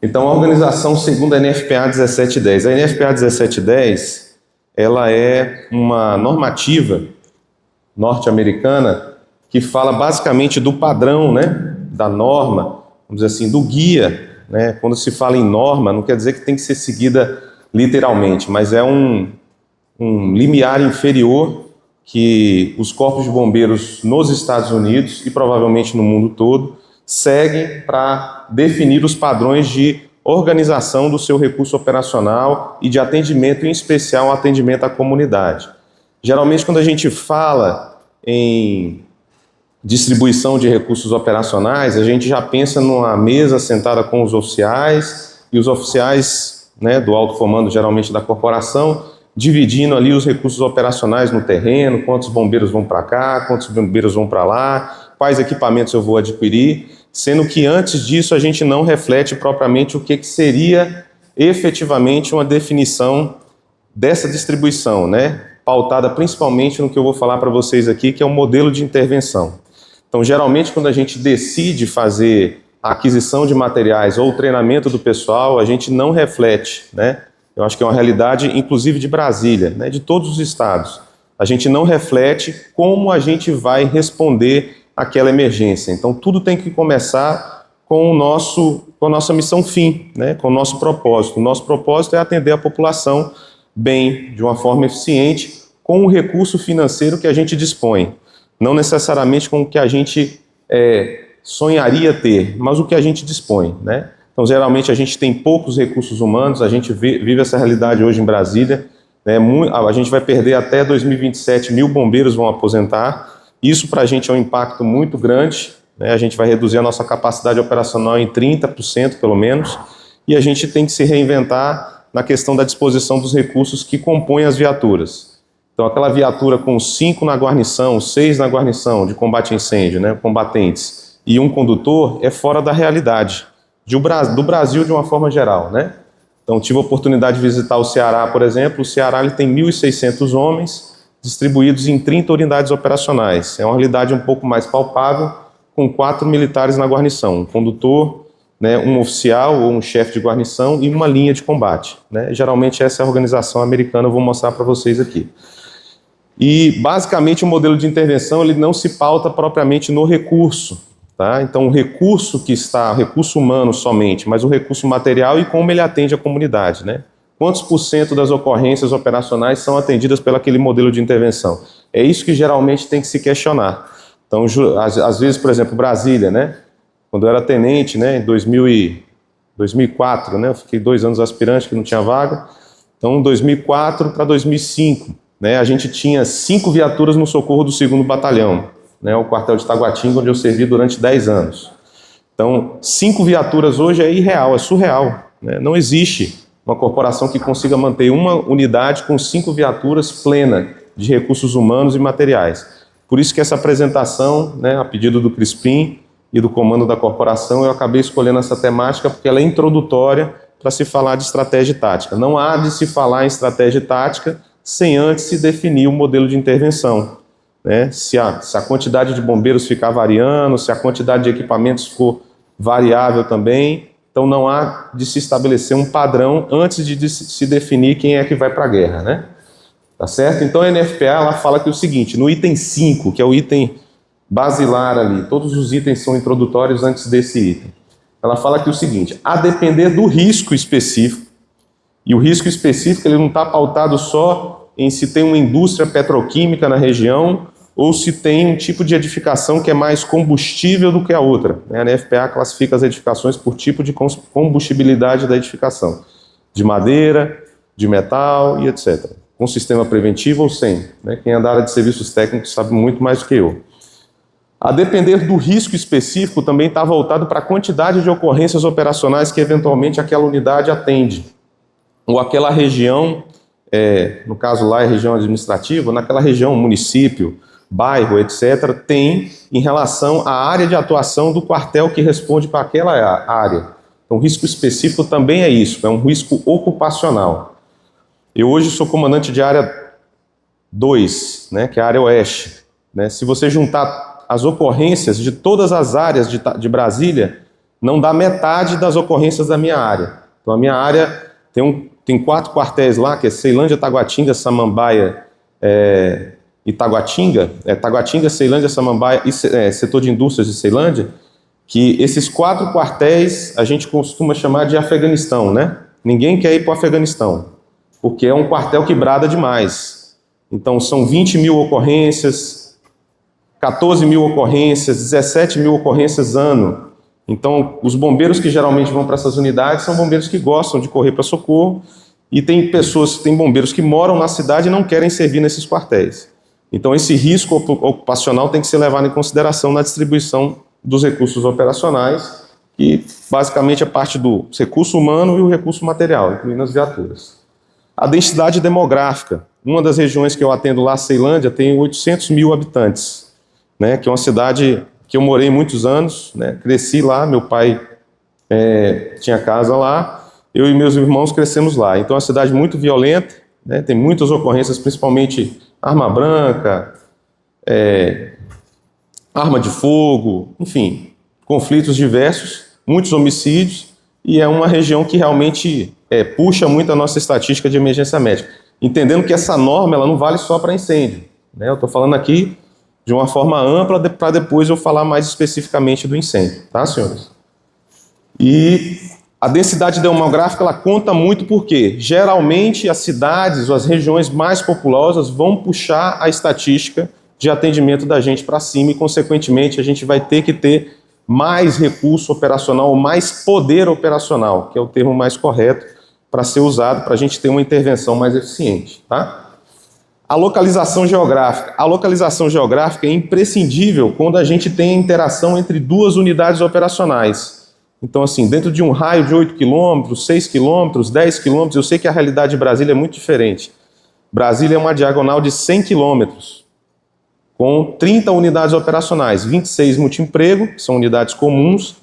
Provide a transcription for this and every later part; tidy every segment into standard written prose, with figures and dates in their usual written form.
Então, a organização segundo a NFPA 1710. A NFPA 1710, ela é uma normativa norte-americana que fala basicamente do padrão, né, da norma, vamos dizer assim, do guia, né? Quando se fala em norma, não quer dizer que tem que ser seguida literalmente, mas é um limiar inferior que os corpos de bombeiros nos Estados Unidos e provavelmente no mundo todo seguem para definir os padrões de organização do seu recurso operacional e de atendimento, em especial atendimento à comunidade. Geralmente, quando a gente fala em distribuição de recursos operacionais, a gente já pensa numa mesa sentada com os oficiais, e os oficiais, né, do alto comando, geralmente da corporação, dividindo ali os recursos operacionais no terreno, quantos bombeiros vão para cá, quantos bombeiros vão para lá, quais equipamentos eu vou adquirir, sendo que antes disso a gente não reflete propriamente o que seria efetivamente uma definição dessa distribuição, né, pautada principalmente no que eu vou falar para vocês aqui, que é o modelo de intervenção. Então, geralmente, quando a gente decide fazer a aquisição de materiais ou o treinamento do pessoal, a gente não reflete, né? Eu acho que é uma realidade, inclusive de Brasília, né? De todos os estados. A gente não reflete como a gente vai responder àquela emergência. Então, tudo tem que começar com a nossa missão fim, né? Com o nosso propósito. O nosso propósito é atender a população bem, de uma forma eficiente, com o recurso financeiro que a gente dispõe. Não necessariamente com o que a gente sonharia ter, mas o que a gente dispõe, né? Então, geralmente, a gente tem poucos recursos humanos, a gente vive essa realidade hoje em Brasília, né? A gente vai perder até 2027, 1.000 bombeiros vão aposentar. Isso, para a gente, é um impacto muito grande, né? A gente vai reduzir a nossa capacidade operacional em 30%, pelo menos, e a gente tem que se reinventar na questão da disposição dos recursos que compõem as viaturas. Então, aquela viatura com 5 na guarnição, 6 na guarnição de combate a incêndio, né, combatentes, e um condutor, é fora da realidade do Brasil de uma forma geral, né? Então, tive a oportunidade de visitar o Ceará, por exemplo. O Ceará ele tem 1.600 homens distribuídos em 30 unidades operacionais. É uma realidade um pouco mais palpável, com 4 militares na guarnição, um condutor, né, um oficial ou um chefe de guarnição e uma linha de combate, né? Geralmente essa é a organização americana, eu vou mostrar para vocês aqui. E, basicamente, o modelo de intervenção ele não se pauta propriamente no recurso, tá? Então, o recurso que está, o recurso humano somente, mas o recurso material e como ele atende a comunidade, né? Quantos por cento das ocorrências operacionais são atendidas pelo aquele modelo de intervenção? É isso que geralmente tem que se questionar. Então, às vezes, por exemplo, Brasília, né? Quando eu era tenente, né, em 2004, né? Eu fiquei 2 anos aspirante, que não tinha vaga. Então, 2004 para 2005. Né, a gente tinha 5 viaturas no socorro do 2º Batalhão, né, o quartel de Taguatinga, onde eu servi durante 10 anos. Então, 5 viaturas hoje é irreal, é surreal, né? Não existe uma corporação que consiga manter uma unidade com 5 viaturas plena de recursos humanos e materiais. Por isso que essa apresentação, né, a pedido do Crispim e do comando da corporação, eu acabei escolhendo essa temática porque ela é introdutória para se falar de estratégia e tática. Não há de se falar em estratégia e tática sem antes se definir o modelo de intervenção, né? Se a quantidade de bombeiros ficar variando, se a quantidade de equipamentos for variável também, então não há de se estabelecer um padrão antes de se definir quem é que vai para a guerra, né? Tá certo? Então a NFPA ela fala que é o seguinte, no item 5, que é o item basilar ali, todos os itens são introdutórios antes desse item, ela fala que é o seguinte, a depender do risco específico, e o risco específico ele não está pautado só em se tem uma indústria petroquímica na região ou se tem um tipo de edificação que é mais combustível do que a outra. A NFPA classifica as edificações por tipo de combustibilidade da edificação, de madeira, de metal e etc. Com sistema preventivo ou sem. Quem é da área de serviços técnicos sabe muito mais do que eu. A depender do risco específico também está voltado para a quantidade de ocorrências operacionais que eventualmente aquela unidade atende. Ou aquela região, no caso lá é região administrativa, naquela região, município, bairro, etc., tem em relação à área de atuação do quartel que responde para aquela área. Então, o risco específico também é isso, é um risco ocupacional. Eu hoje sou comandante de área 2, né, que é a área oeste. Né? Se você juntar as ocorrências de todas as áreas de Brasília, não dá metade das ocorrências da minha área. Então a minha área tem 4 quartéis lá, que é Ceilândia, Taguatinga, Samambaia e Taguatinga. Taguatinga, Ceilândia, Samambaia e setor de indústrias de Ceilândia, que esses 4 quartéis a gente costuma chamar de Afeganistão, né? Ninguém quer ir para o Afeganistão, porque é um quartel que brada demais. Então são 20 mil ocorrências, 14 mil ocorrências, 17 mil ocorrências ano. Então, os bombeiros que geralmente vão para essas unidades são bombeiros que gostam de correr para socorro, e tem bombeiros que moram na cidade e não querem servir nesses quartéis. Então, esse risco ocupacional tem que ser levado em consideração na distribuição dos recursos operacionais, que basicamente é parte do recurso humano e o recurso material, incluindo as viaturas. A densidade demográfica. Uma das regiões que eu atendo lá, Ceilândia, tem 800 mil habitantes, né, que é uma cidade que eu morei muitos anos, né, cresci lá, meu pai tinha casa lá, eu e meus irmãos crescemos lá. Então é uma cidade muito violenta, né, tem muitas ocorrências, principalmente arma branca, arma de fogo, enfim, conflitos diversos, muitos homicídios, e é uma região que realmente puxa muito a nossa estatística de emergência médica. Entendendo que essa norma ela não vale só para incêndio, né? Eu estou falando aqui de uma forma ampla para depois eu falar mais especificamente do incêndio, tá, senhores? E a densidade demográfica ela conta muito porque geralmente as cidades ou as regiões mais populosas vão puxar a estatística de atendimento da gente para cima e, consequentemente, a gente vai ter que ter mais recurso operacional, ou mais poder operacional, que é o termo mais correto para ser usado para a gente ter uma intervenção mais eficiente, tá? A localização geográfica. A localização geográfica é imprescindível quando a gente tem a interação entre 2 unidades operacionais. Então, assim, dentro de um raio de 8 km, 6 km, 10 km, eu sei que a realidade de Brasília é muito diferente. Brasília é uma diagonal de 100 km, com 30 unidades operacionais, 26 multiemprego, que são unidades comuns,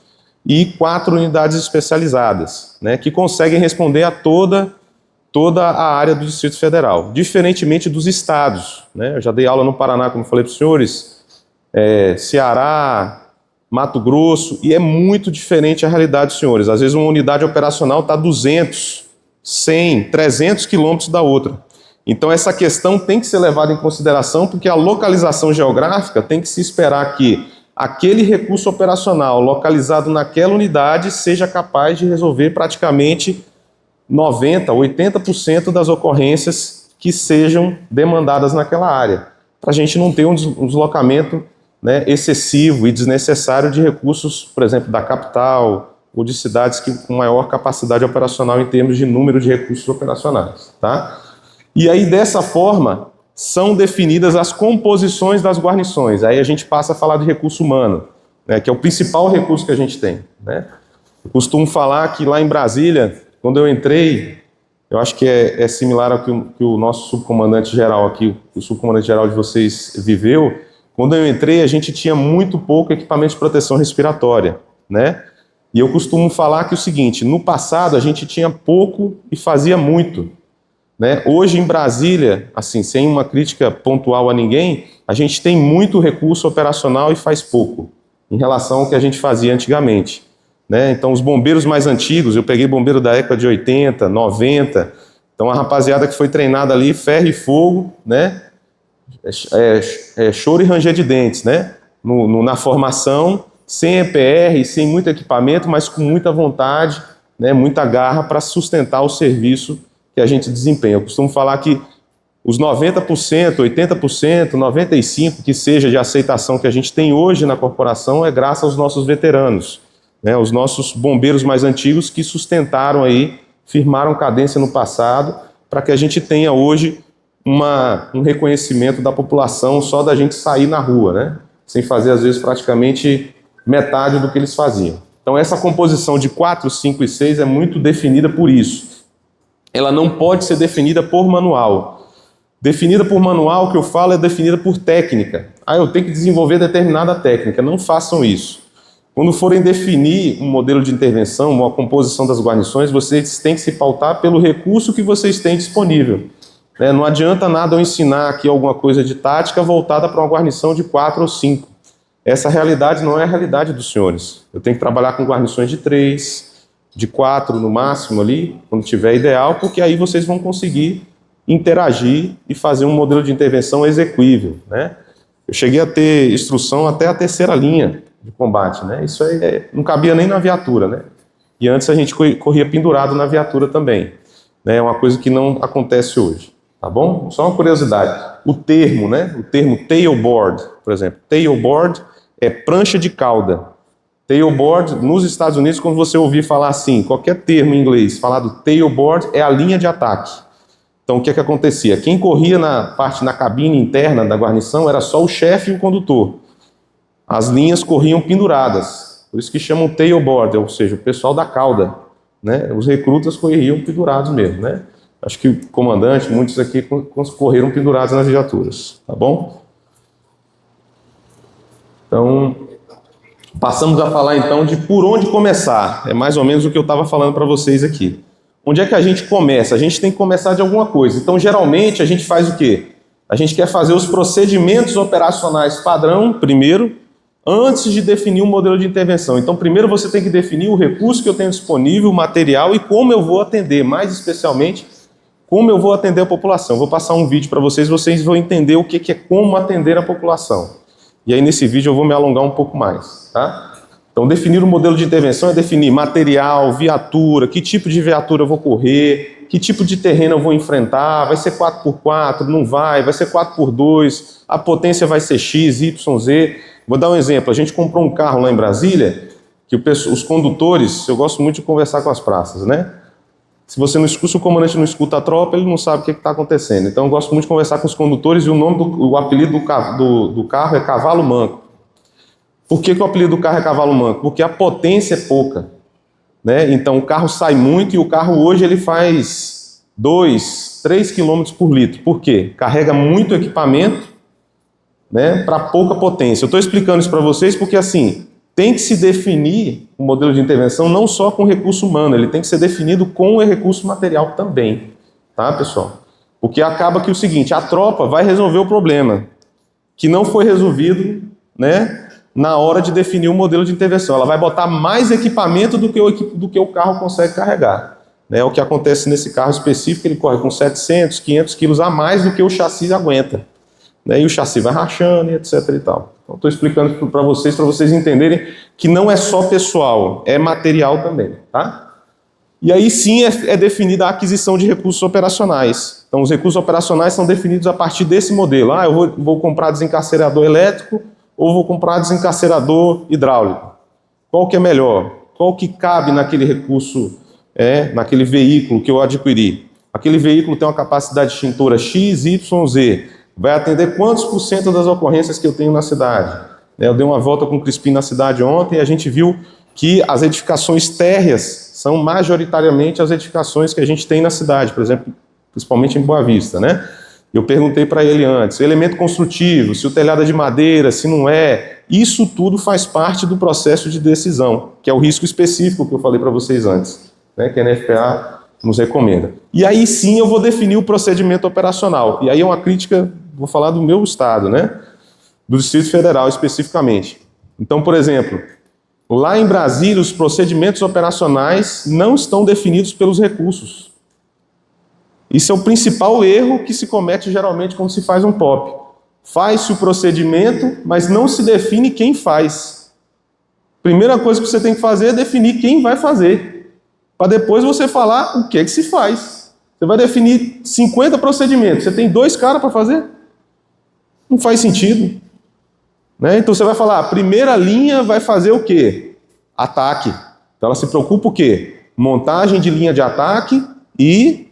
e 4 unidades especializadas, né, que conseguem responder a toda a área do Distrito Federal, diferentemente dos estados, né? Eu já dei aula no Paraná, como falei para os senhores, Ceará, Mato Grosso, e é muito diferente a realidade, senhores. Às vezes uma unidade operacional está a 200, 100, 300 quilômetros da outra. Então essa questão tem que ser levada em consideração, porque a localização geográfica tem que se esperar que aquele recurso operacional localizado naquela unidade seja capaz de resolver praticamente 90%, 80% das ocorrências que sejam demandadas naquela área, para a gente não ter um deslocamento, né, excessivo e desnecessário de recursos, por exemplo, da capital ou de cidades com maior capacidade operacional em termos de número de recursos operacionais, tá? E aí, dessa forma, são definidas as composições das guarnições. Aí a gente passa a falar de recurso humano, né, que é o principal recurso que a gente tem, né? Eu costumo falar que lá em Brasília, quando eu entrei, eu acho que é similar ao que o nosso subcomandante-geral aqui, o subcomandante-geral de vocês viveu. Quando eu entrei, a gente tinha muito pouco equipamento de proteção respiratória, né? E eu costumo falar que o seguinte, no passado a gente tinha pouco e fazia muito, né? Hoje em Brasília, assim, sem uma crítica pontual a ninguém, a gente tem muito recurso operacional e faz pouco, em relação ao que a gente fazia antigamente, né? Então, os bombeiros mais antigos, eu peguei bombeiro da época de 80, 90, então a rapaziada que foi treinada ali, ferro e fogo, né? Choro e ranger de dentes, né? Na formação, sem EPR, sem muito equipamento, mas com muita vontade, né? Muita garra para sustentar o serviço que a gente desempenha. Eu costumo falar que os 90%, 80%, 95% que seja de aceitação que a gente tem hoje na corporação é graças aos nossos veteranos, né, os nossos bombeiros mais antigos que sustentaram aí, firmaram cadência no passado, para que a gente tenha hoje um reconhecimento da população só da gente sair na rua, né, sem fazer às vezes praticamente metade do que eles faziam. Então essa composição de 4, 5 e 6 é muito definida por isso. Ela não pode ser definida por manual. Definida por manual, que eu falo, é definida por técnica. Eu tenho que desenvolver determinada técnica. Não façam isso. Quando forem definir um modelo de intervenção, uma composição das guarnições, vocês têm que se pautar pelo recurso que vocês têm disponível. Não adianta nada eu ensinar aqui alguma coisa de tática voltada para uma guarnição de 4 ou 5. Essa realidade não é a realidade dos senhores. Eu tenho que trabalhar com guarnições de 3, de 4 no máximo ali, quando tiver ideal, porque aí vocês vão conseguir interagir e fazer um modelo de intervenção execuível, né? Eu cheguei a ter instrução até a 3ª linha de combate, né? Isso aí não cabia nem na viatura, né? E antes a gente corria pendurado na viatura também, né? É uma coisa que não acontece hoje, tá bom? Só uma curiosidade. O termo, né? O termo tailboard, por exemplo. Tailboard é prancha de cauda. Tailboard, nos Estados Unidos, quando você ouvir falar assim, qualquer termo em inglês falado tailboard, é a linha de ataque. Então, o que acontecia? Quem corria na cabine interna da guarnição era só o chefe e o condutor. As linhas corriam penduradas, por isso que chamam tailboard, ou seja, o pessoal da cauda, né? Os recrutas corriam pendurados mesmo, né? Acho que o comandante, muitos aqui correram pendurados nas viaturas, tá bom? Então, passamos a falar então de por onde começar. É mais ou menos o que eu estava falando para vocês aqui. Onde é que a gente começa? A gente tem que começar de alguma coisa. Então, geralmente, a gente faz o quê? A gente quer fazer os procedimentos operacionais padrão primeiro, antes de definir um modelo de intervenção. Então, primeiro você tem que definir o recurso que eu tenho disponível, o material e como eu vou atender, mais especialmente, como eu vou atender a população. Vou passar um vídeo para vocês vão entender o que é como atender a população. E aí, nesse vídeo, eu vou me alongar um pouco mais, tá? Então, definir o modelo de intervenção é definir material, viatura, que tipo de viatura eu vou correr, que tipo de terreno eu vou enfrentar, vai ser 4x4, não vai ser 4x2, a potência vai ser X, Y, Z. Vou dar um exemplo, a gente comprou um carro lá em Brasília, que os condutores, eu gosto muito de conversar com as praças, né? Se o comandante não escuta a tropa, ele não sabe o que está acontecendo. Então, eu gosto muito de conversar com os condutores e o apelido do carro é cavalo manco. Por que o apelido do carro é cavalo manco? Porque a potência é pouca, né? Então o carro sai muito e o carro hoje ele faz 2, 3 km por litro. Por quê? Carrega muito equipamento, né, para pouca potência. Eu estou explicando isso para vocês porque assim, tem que se definir o modelo de intervenção não só com recurso humano, ele tem que ser definido com o recurso material também, tá, pessoal? Porque acaba que o seguinte, a tropa vai resolver o problema que não foi resolvido, né, na hora de definir o modelo de intervenção. Ela vai botar mais equipamento do que o carro consegue carregar. É o que acontece nesse carro específico, ele corre com 700, 500 quilos a mais do que o chassi aguenta. E o chassi vai rachando e etc. e tal. Então, estou explicando para vocês entenderem que não é só pessoal, é material também. Tá? E aí sim é definida a aquisição de recursos operacionais. Então, os recursos operacionais são definidos a partir desse modelo. Eu vou comprar desencarcerador elétrico, ou vou comprar desencarcerador hidráulico? Qual que é melhor? Qual que cabe naquele recurso, naquele veículo que eu adquiri? Aquele veículo tem uma capacidade extintora X, Y, Z. Vai atender quantos por cento das ocorrências que eu tenho na cidade? Eu dei uma volta com o Crispim na cidade ontem e a gente viu que as edificações térreas são majoritariamente as edificações que a gente tem na cidade, por exemplo, principalmente em Boa Vista, né? Eu perguntei para ele antes, elemento construtivo, se o telhado é de madeira, se não é, isso tudo faz parte do processo de decisão, que é o risco específico que eu falei para vocês antes, né, que a NFPA nos recomenda. E aí sim eu vou definir o procedimento operacional. E aí é uma crítica, vou falar do meu estado, né, do Distrito Federal especificamente. Então, por exemplo, lá em Brasília os procedimentos operacionais não estão definidos pelos recursos. Isso é o principal erro que se comete geralmente quando se faz um POP. Faz-se o procedimento, mas não se define quem faz. Primeira coisa que você tem que fazer é definir quem vai fazer, para depois você falar o que é que se faz. Você vai definir 50 procedimentos, você tem 2 caras para fazer? Não faz sentido. Né? Então você vai falar, a primeira linha vai fazer o quê? Ataque. Então ela se preocupa o quê? Montagem de linha de ataque e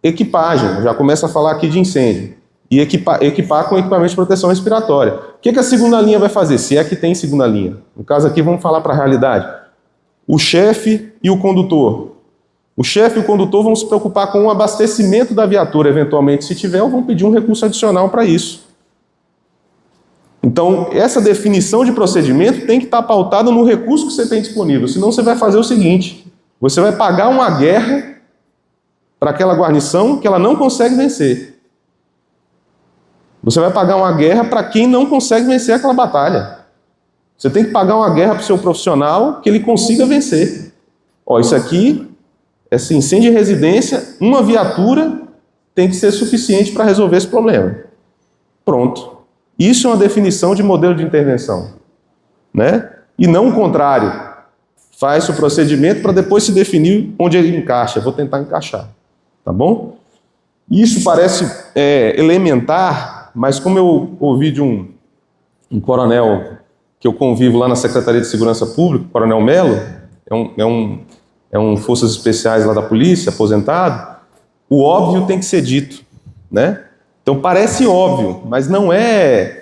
equipagem, já começa a falar aqui de incêndio. E equipar com equipamento de proteção respiratória. O que a segunda linha vai fazer? Se é que tem segunda linha. No caso aqui, vamos falar para a realidade. O chefe e o condutor. O chefe e o condutor vão se preocupar com o abastecimento da viatura, eventualmente, se tiver, ou vão pedir um recurso adicional para isso. Então, essa definição de procedimento tem que estar pautada no recurso que você tem disponível. Senão você vai fazer o seguinte, você vai pagar uma guerra para aquela guarnição que ela não consegue vencer. Você vai pagar uma guerra para quem não consegue vencer aquela batalha. Você tem que pagar uma guerra para o seu profissional que ele consiga vencer. Ó, isso aqui, esse incêndio de residência, uma viatura tem que ser suficiente para resolver esse problema. Pronto. Isso é uma definição de modelo de intervenção, né? E não o contrário. Faz o procedimento para depois se definir onde ele encaixa. Eu vou tentar encaixar, tá bom? Isso parece elementar, mas como eu ouvi de um coronel que eu convivo lá na Secretaria de Segurança Pública, o Coronel Melo, é um Forças Especiais lá da polícia, aposentado, o óbvio tem que ser dito, né? Então parece óbvio, mas não é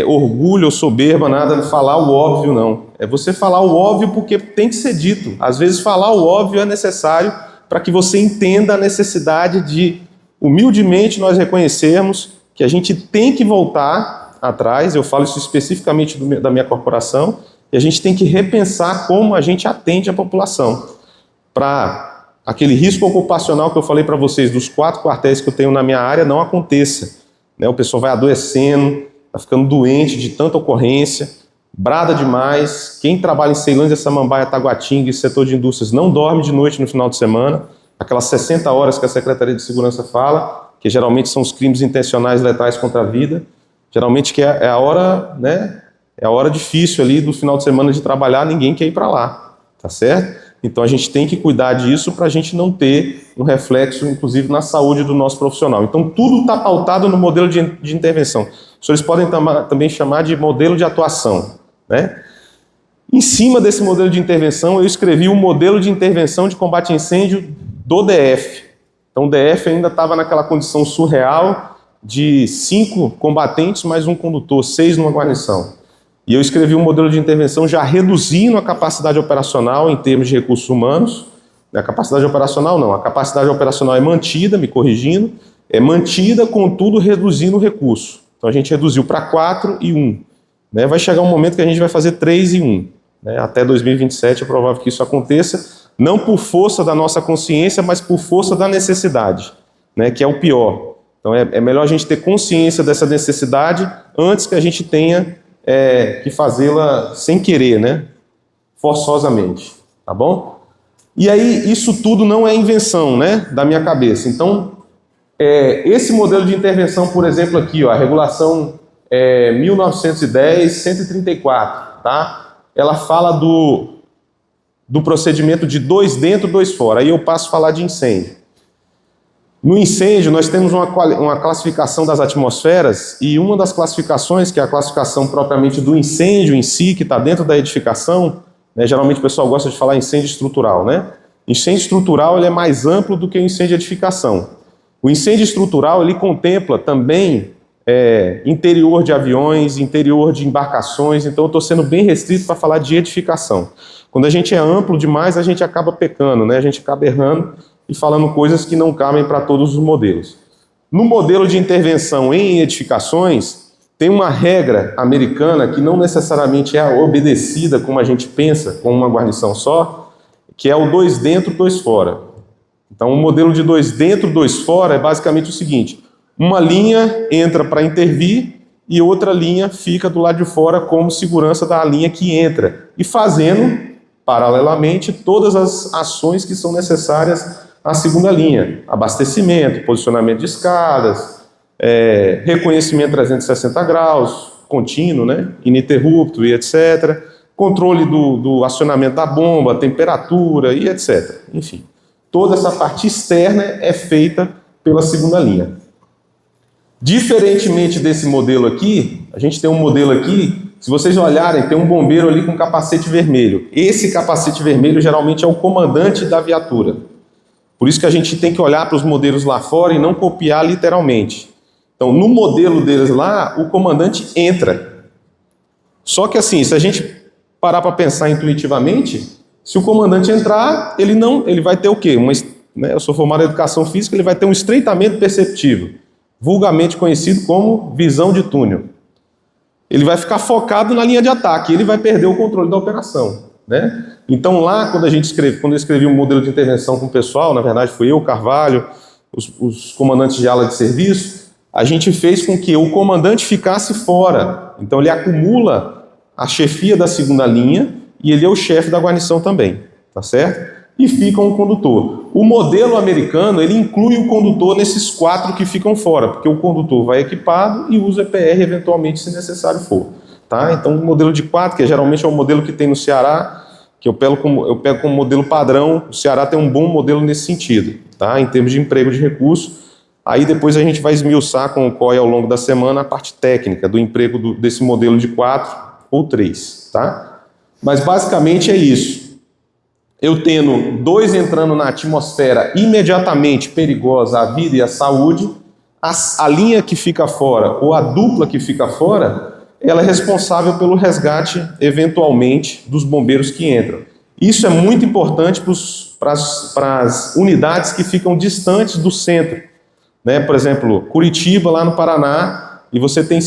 orgulho ou soberba, nada de falar o óbvio, não. É você falar o óbvio porque tem que ser dito. Às vezes falar o óbvio é necessário para que você entenda a necessidade de, humildemente, nós reconhecermos que a gente tem que voltar atrás, eu falo isso especificamente da minha corporação, e a gente tem que repensar como a gente atende a população. Para aquele risco ocupacional que eu falei para vocês, dos 4 quartéis que eu tenho na minha área, não aconteça. Né? O pessoal vai adoecendo, está ficando doente de tanta ocorrência, brada demais. Quem trabalha em Ceilândia, Samambaia, Taguatinga e setor de indústrias não dorme de noite no final de semana. Aquelas 60 horas que a Secretaria de Segurança fala, que geralmente são os crimes intencionais letais contra a vida, geralmente que é a hora, né? É a hora difícil ali do final de semana de trabalhar, ninguém quer ir para lá, tá certo? Então a gente tem que cuidar disso para a gente não ter um reflexo, inclusive, na saúde do nosso profissional. Então tudo está pautado no modelo de intervenção. Os senhores podem também chamar de modelo de atuação, né? Em cima desse modelo de intervenção, eu escrevi o modelo de intervenção de combate a incêndio do DF. Então o DF ainda estava naquela condição surreal de 5 combatentes mais um condutor, 6 numa guarnição. E eu escrevi um modelo de intervenção já reduzindo a capacidade operacional em termos de recursos humanos. A capacidade operacional não, a capacidade operacional é mantida, me corrigindo, é mantida, contudo reduzindo o recurso. Então a gente reduziu para 4 e 1. Né? Vai chegar um momento que a gente vai fazer 3 e 1. Né? Até 2027 é provável que isso aconteça, não por força da nossa consciência, mas por força da necessidade, né? Que é o pior. Então é melhor a gente ter consciência dessa necessidade antes que a gente tenha que fazê-la sem querer, né? Forçosamente, tá bom? E aí, isso tudo não é invenção, né? Da minha cabeça. Então, esse modelo de intervenção, por exemplo, aqui, ó, a regulação 1910-134, tá? Ela fala do procedimento de 2 dentro, 2 fora. Aí eu passo a falar de incêndio. No incêndio, nós temos uma classificação das atmosferas, e uma das classificações, que é a classificação propriamente do incêndio em si, que está dentro da edificação, né, geralmente o pessoal gosta de falar incêndio estrutural, né? Incêndio estrutural ele é mais amplo do que o incêndio de edificação. O incêndio estrutural ele contempla também interior de aviões, interior de embarcações, então eu estou sendo bem restrito para falar de edificação. Quando a gente é amplo demais, a gente acaba pecando, né? A gente acaba errando e falando coisas que não cabem para todos os modelos. No modelo de intervenção em edificações, tem uma regra americana que não necessariamente é obedecida como a gente pensa, com uma guarnição só, que é o 2 dentro, 2 fora. Então, o modelo de 2 dentro, 2 fora é basicamente o seguinte: uma linha entra para intervir e outra linha fica do lado de fora como segurança da linha que entra, e fazendo, paralelamente, todas as ações que são necessárias à segunda linha: abastecimento, posicionamento de escadas, reconhecimento 360 graus, contínuo, né, ininterrupto e etc., controle do acionamento da bomba, temperatura e etc. Enfim, toda essa parte externa é feita pela segunda linha. Diferentemente desse modelo aqui, a gente tem um modelo aqui, se vocês olharem, tem um bombeiro ali com capacete vermelho. Esse capacete vermelho geralmente é o comandante da viatura. Por isso que a gente tem que olhar para os modelos lá fora e não copiar literalmente. Então, no modelo deles lá, o comandante entra. Só que assim, se a gente parar para pensar intuitivamente, se o comandante entrar, ele vai ter o quê? Eu sou formado em educação física, ele vai ter um estreitamento perceptivo, vulgarmente conhecido como visão de túnel. Ele vai ficar focado na linha de ataque, ele vai perder o controle da operação, né? Então lá, quando eu escrevi um modelo de intervenção com o pessoal, na verdade foi eu, Carvalho, os comandantes de ala de serviço, a gente fez com que o comandante ficasse fora. Então ele acumula a chefia da segunda linha e ele é o chefe da guarnição também, tá certo? E fica um condutor. O modelo americano, ele inclui o condutor nesses 4 que ficam fora, porque o condutor vai equipado e usa EPR eventualmente se necessário for, tá? Então o modelo de 4, que geralmente é o modelo que tem no Ceará, que eu pego como modelo padrão, o Ceará tem um bom modelo nesse sentido, tá? Em termos de emprego de recurso. Aí depois a gente vai esmiuçar com o COI ao longo da semana a parte técnica do emprego desse modelo de 4 ou 3, tá? Mas basicamente é isso. Eu tendo 2 entrando na atmosfera imediatamente perigosa à vida e à saúde, a linha que fica fora ou a dupla que fica fora, ela é responsável pelo resgate, eventualmente, dos bombeiros que entram. Isso é muito importante para as unidades que ficam distantes do centro, né? Por exemplo, Curitiba, lá no Paraná, e você tem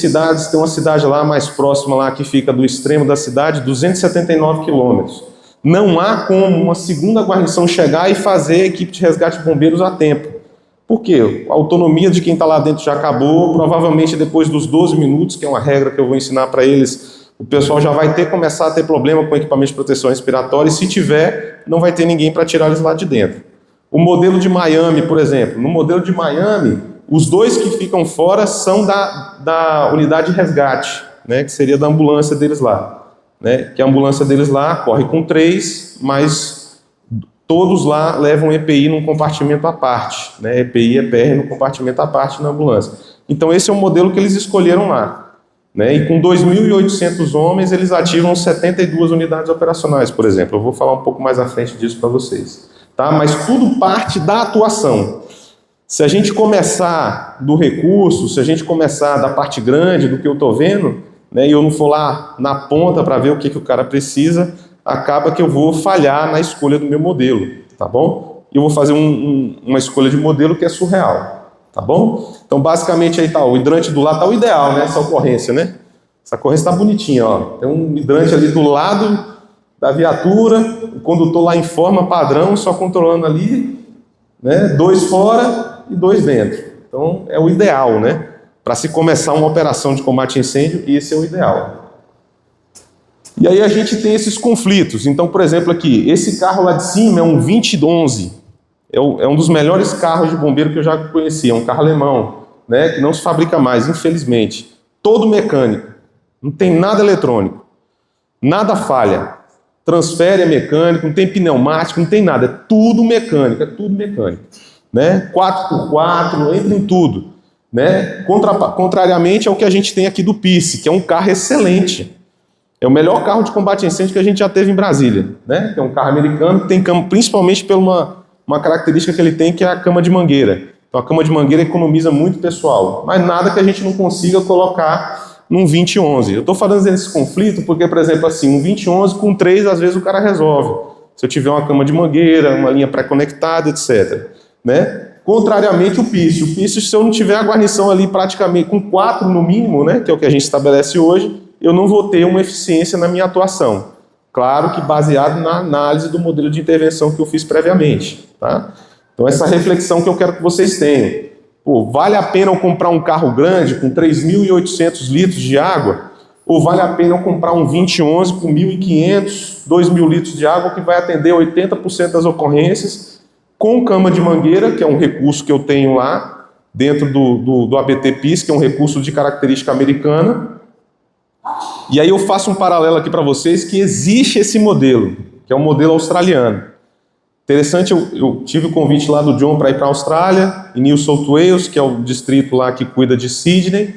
uma cidade lá mais próxima, lá que fica do extremo da cidade, 279 quilômetros. Não há como uma segunda guarnição chegar e fazer a equipe de resgate de bombeiros a tempo. Por quê? A autonomia de quem está lá dentro já acabou, provavelmente depois dos 12 minutos, que é uma regra que eu vou ensinar para eles, o pessoal já vai começar a ter problema com equipamento de proteção respiratória, e se tiver, não vai ter ninguém para tirar eles lá de dentro. O modelo de Miami, por exemplo, no modelo de Miami, os 2 que ficam fora são da unidade de resgate, né, que seria da ambulância deles lá. Né, que a ambulância deles lá corre com 3, mas todos lá levam EPI num compartimento à parte, né, EPI e EPR no compartimento à parte na ambulância. Então esse é o modelo que eles escolheram lá, né, e com 2.800 homens eles ativam 72 unidades operacionais, por exemplo. Eu vou falar um pouco mais à frente disso para vocês, tá? Mas tudo parte da atuação. Se a gente começar do recurso, se a gente começar da parte grande do que eu estou vendo, né, e eu não for lá na ponta para ver o que o cara precisa, acaba que eu vou falhar na escolha do meu modelo, tá bom? E eu vou fazer uma escolha de modelo que é surreal, tá bom? Então, basicamente, aí tá, o hidrante do lado tá o ideal, né, essa ocorrência, né? Essa ocorrência tá bonitinha, ó. Tem um hidrante ali do lado da viatura, o condutor lá em forma padrão, só controlando ali, né, 2 fora e 2 dentro. Então, é o ideal, né? Para se começar uma operação de combate a incêndio, esse é o ideal. E aí a gente tem esses conflitos. Então, por exemplo, aqui, esse carro lá de cima é um 2011. É um dos melhores carros de bombeiro que eu já conheci. É um carro alemão, né, que não se fabrica mais, infelizmente. Todo mecânico. Não tem nada eletrônico. Nada falha. Transfere é mecânico, não tem pneumático, não tem nada. É tudo mecânico, né? 4x4, entra em tudo. Né? Contrariamente ao que a gente tem aqui do PICE, que é um carro excelente. É o melhor carro de combate a incêndio que a gente já teve em Brasília, né? Que é um carro americano que tem cama, principalmente por uma característica que ele tem, que é a cama de mangueira. Então a cama de mangueira economiza muito pessoal, mas nada que a gente não consiga colocar num 2011. Eu estou falando desse conflito porque, por exemplo, assim, um 2011 com 3, às vezes o cara resolve. Se eu tiver uma cama de mangueira, uma linha pré-conectada, etc. Né? Contrariamente o PICE, se eu não tiver a guarnição ali praticamente com 4 no mínimo, né, que é o que a gente estabelece hoje, eu não vou ter uma eficiência na minha atuação. Claro que baseado na análise do modelo de intervenção que eu fiz previamente, tá? Então essa reflexão que eu quero que vocês tenham. Pô, vale a pena eu comprar um carro grande com 3.800 litros de água? Ou vale a pena eu comprar um 2011 com 1.500, 2.000 litros de água que vai atender 80% das ocorrências, com cama de mangueira, que é um recurso que eu tenho lá, dentro do ABT-PIS, que é um recurso de característica americana. E aí eu faço um paralelo aqui para vocês que existe esse modelo, que é um modelo australiano. Interessante, eu tive o convite lá do John para ir para a Austrália, em New South Wales, que é o distrito lá que cuida de Sydney.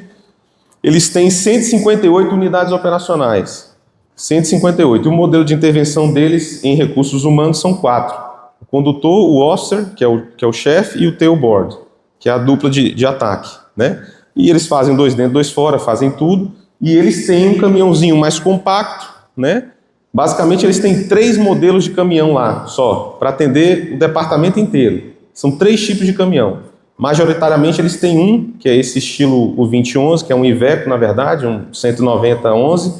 Eles têm 158 unidades operacionais. 158. E o modelo de intervenção deles em recursos humanos são 4. O condutor, o officer, que é o chefe, e o tailboard, que é a dupla de ataque, né? E eles fazem 2 dentro, 2 fora, fazem tudo. E eles têm um caminhãozinho mais compacto, né? Basicamente, eles têm 3 modelos de caminhão lá, só, para atender o departamento inteiro. São 3 tipos de caminhão. Majoritariamente, eles têm um, que é esse estilo, o 2011, que é um Iveco, na verdade, um 190-11,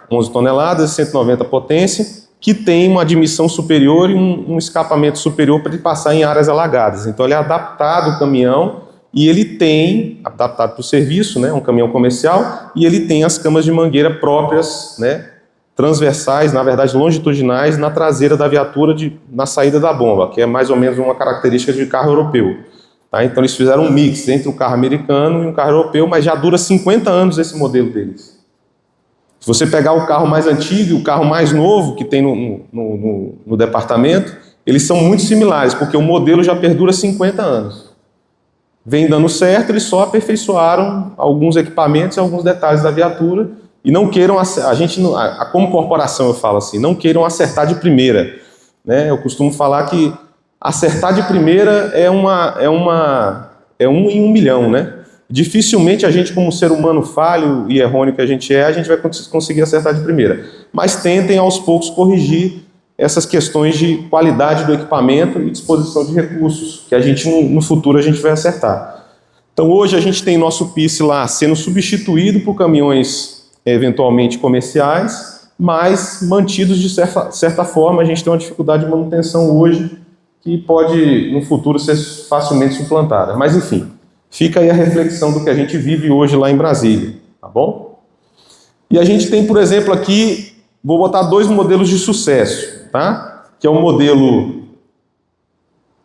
11 toneladas, 190 potência, que tem uma admissão superior e um escapamento superior para ele passar em áreas alagadas. Então, ele é adaptado, o caminhão, e ele tem, adaptado para o serviço, né, um caminhão comercial, e ele tem as camas de mangueira próprias, né, transversais, na verdade longitudinais, na traseira da viatura na saída da bomba, que é mais ou menos uma característica de carro europeu. Tá? Então eles fizeram um mix entre o carro americano e o carro europeu, mas já dura 50 anos esse modelo deles. Se você pegar o carro mais antigo e o carro mais novo que tem no departamento, eles são muito similares, porque o modelo já perdura 50 anos. Vem dando certo, eles só aperfeiçoaram alguns equipamentos e alguns detalhes da viatura, e não queiram, como corporação eu falo assim, não queiram acertar de primeira. Né? Eu costumo falar que acertar de primeira é um em 1 milhão, né? Dificilmente a gente, como ser humano falho e errôneo que a gente vai conseguir acertar de primeira. Mas tentem, aos poucos, corrigir essas questões de qualidade do equipamento e disposição de recursos, que no futuro a gente vai acertar. Então, hoje a gente tem nosso PIS lá sendo substituído por caminhões eventualmente comerciais, mas mantidos de certa forma. A gente tem uma dificuldade de manutenção hoje que pode, no futuro, ser facilmente suplantada. Mas, enfim, fica aí a reflexão do que a gente vive hoje lá em Brasília, tá bom? E a gente tem, por exemplo, aqui, vou botar 2 modelos de sucesso, tá? Que é o modelo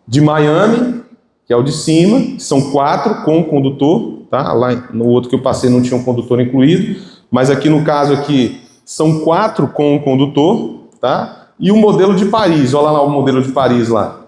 de Miami, que é o de cima, que são 4 com condutor, tá? Lá no outro que eu passei não tinha um condutor incluído, mas aqui no caso aqui são 4 com condutor, tá? E o modelo de Paris, olha lá o modelo de Paris lá.